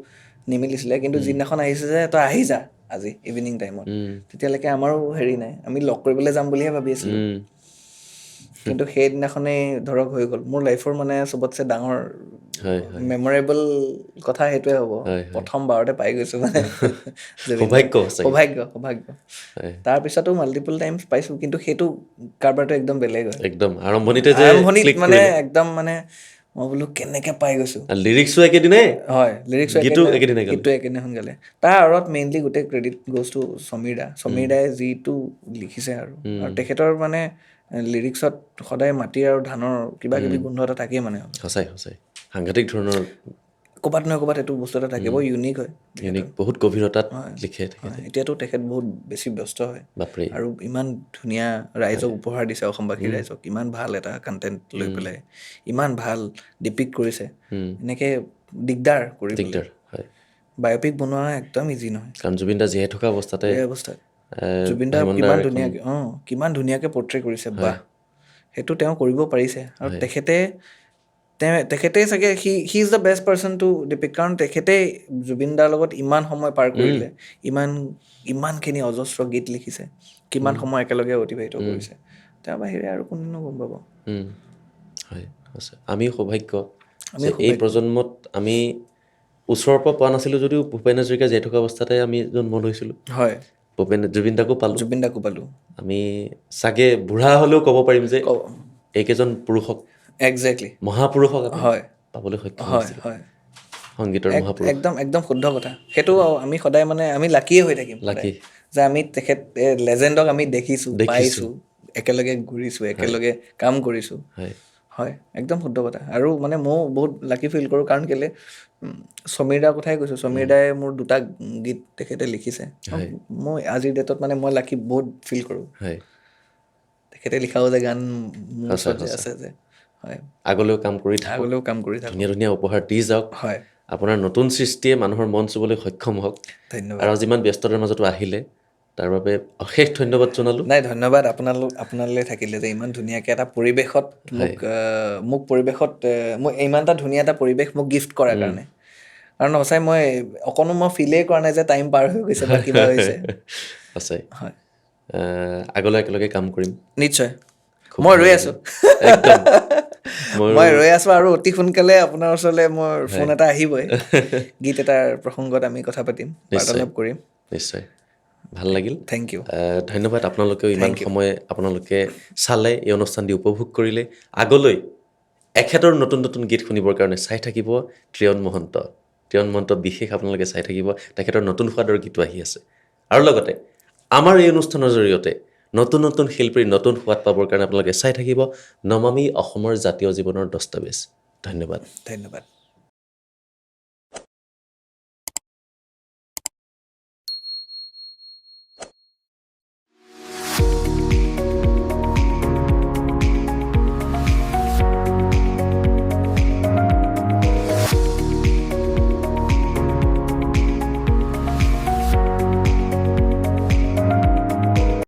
নিমিলিছিলে কিন্তু যিদিনাখন আহিছে যে তই আহি যা আজি ইভিনিং টাইমত তেতিয়ালৈকে আমাৰো হেৰি নাই আমি লগ কৰিবলৈ যাম বুলিহে ভাবি আছিলোঁ কিন্তু সেইদিনাখনেই ধৰক হৈ গ'ল মোৰ লাইফৰ মানে চবতছে ডাঙৰ মেমৰেবল কথা সেইটোৱে হ'ব প্ৰথম বাৰতে পাই গৈছোঁ মানে সৌভাগ্য তাৰপিছতো মাল্টিপল টাইমছ পাইছোঁ কিন্তু সেইটো কাৰবাৰটো একদম বেলেগ হয় একদম আৰম্ভণিত মানে একদম মানে মই বোলো কেনেকৈ পাই গৈছোঁ লিৰিক্সো একেদিনাই হয় লিৰিক্সো গীতো একেদিনাই একেদিনাখন গালে তাৰ আঁৰত মেইনলি গোটেই ক্ৰেডিট গ'জ টু সমীৰ দাই যিটো লিখিছে আৰু তেখেতৰ মানে লিৰিক্সত সদায় মাটি আৰু ধানৰ কিবা কিবি গোন্ধ এটা থাকেই মানে সঁচাই সাংঘাতিক ধৰণৰ ক'ৰবাত নহয় ক'ৰবাত এইটো বস্তু এটা থাকে বৰ ইউনিক হয় বহুত গভীৰতাত লিখে এতিয়াতো তেখেত বহুত বেছি ব্যস্ত হয় বাপৰে আৰু ইমান ধুনীয়া ৰাইজক উপহাৰ দিছে অসমবাসী ৰাইজক ইমান ভাল এটা কণ্টেণ্ট লৈ পেলাই ইমান ভাল ডিপিক্ট কৰিছে এনেকৈ দিগদাৰ বায়'পিক বনোৱা একদম ইজি নহয় কাৰণ জুবিন দা জীয়াই থকা অৱস্থাত জুবিন দা কিমান ধুনীয়াকৈ পৰ্ট্ৰে কৰিছে বাহ সেইটো তেওঁ কৰিব পাৰিছে আৰু তেখেতে চাগে he is the best person to depict কাৰণ তেখেতে জুবিন দাৰ লগত ইমান সময় পাৰ কৰিলে ইমানখিনি অজস্ৰ গীত লিখিছে কিমান সময় একেলগে অতিবাহিত কৰিছে তাৰ বাহিৰে আৰু কোনেনো গম পাব আমি সৌভাগ্য এই প্ৰজন্মত আমি ওচৰৰ পৰা পোৱা নাছিলোঁ যদিও ভূপেন হাজৰিকা জীয়াই থকা অৱস্থাতে আমি জন্ম লৈছিলোঁ হয় জুবিন দাকো পালোঁ আমি চাগে বুঢ়া হ'লেও ক'ব পাৰিম যে এইকেইজন পুৰুষক একজেক্টলি মহাপুৰুষক পাবলৈ সক্ষম হৈছিল সংগীতৰ মহাপুৰুষ একদম শুদ্ধ কথা সেইটো আমি সদায় মানে আমি লাকিয়ে হৈ থাকিম যে আমি তেখেত লেজেণ্ডক আমি দেখিছোঁ পাইছোঁ একেলগে ঘূৰিছোঁ একেলগে কাম কৰিছোঁ হয় একদম শুদ্ধ কথা আৰু মানে ময়ো বহুত লাকি ফিল কৰোঁ কাৰণ কেলৈ সমীৰ দাৰ কথাই কৈছোঁ সমীৰ দাই মোৰ 2টা গীত তেখেতে লিখিছে মই আজিৰ ডেটত মানে মই লাকি বহুত ফিল কৰোঁ তেখেতে লিখাও যে গান মোৰ ওচৰত যে আছে যে আগলৈও কাম কৰি থাকক ধুনীয়া ধুনীয়া উপহাৰ দি যাওক আপোনাৰ নতুন সৃষ্টিয়ে মানুহৰ মন চুবলৈ সক্ষম হওক ধন্যবাদ আৰু যিমান ব্যস্ততাৰ মাজতো আহিলে তাৰ বাবে অশেষ ধন্যবাদ জনালোঁ ধন্যবাদ আপোনালৈ থাকিলে যে ইমান ধুনীয়াকৈ এটা পৰিৱেশত মোক ইমান এটা ধুনীয়া এটা পৰিৱেশ মোক গিফ্ট কৰাৰ কাৰণে কাৰণ সঁচাই মই অকণো মই ফিলেই কৰা নাই যে টাইম পাৰ হৈ গৈছে বা কিবা হৈছে সঁচাই আগলৈ একেলগে কাম কৰিম নিশ্চয় মই ৰৈ আছোঁ আৰু অতি সোনকালে আপোনাৰ ওচৰলৈ মোৰ ফোন এটা আহিবই গীত এটাৰ প্ৰসংগত আমি কথা পাতিম বাৰ্তালাপ কৰিম নিশ্চয় ভাল লাগিল থেংক ইউ ধন্যবাদ আপোনালোকেও ইমান সময় আপোনালোকে চালে এই অনুষ্ঠানটি উপভোগ কৰিলে আগলৈ এখেতৰ নতুন নতুন গীত শুনিবৰ কাৰণে চাই থাকিব ত্ৰিয়ন মহন্ত বিশেষ আপোনালোকে চাই থাকিব তেখেতৰ নতুন সোৱাদৰ গীতো আহি আছে আৰু লগতে আমাৰ এই অনুষ্ঠানৰ জৰিয়তে নতুন নতুন শিল্পীৰ নতুন সোৱাদ পাবৰ কাৰণে আপোনালোকে চাই থাকিব নমামি অসমৰ জাতীয় জীৱনৰ দস্তাবেজ ধন্যবাদ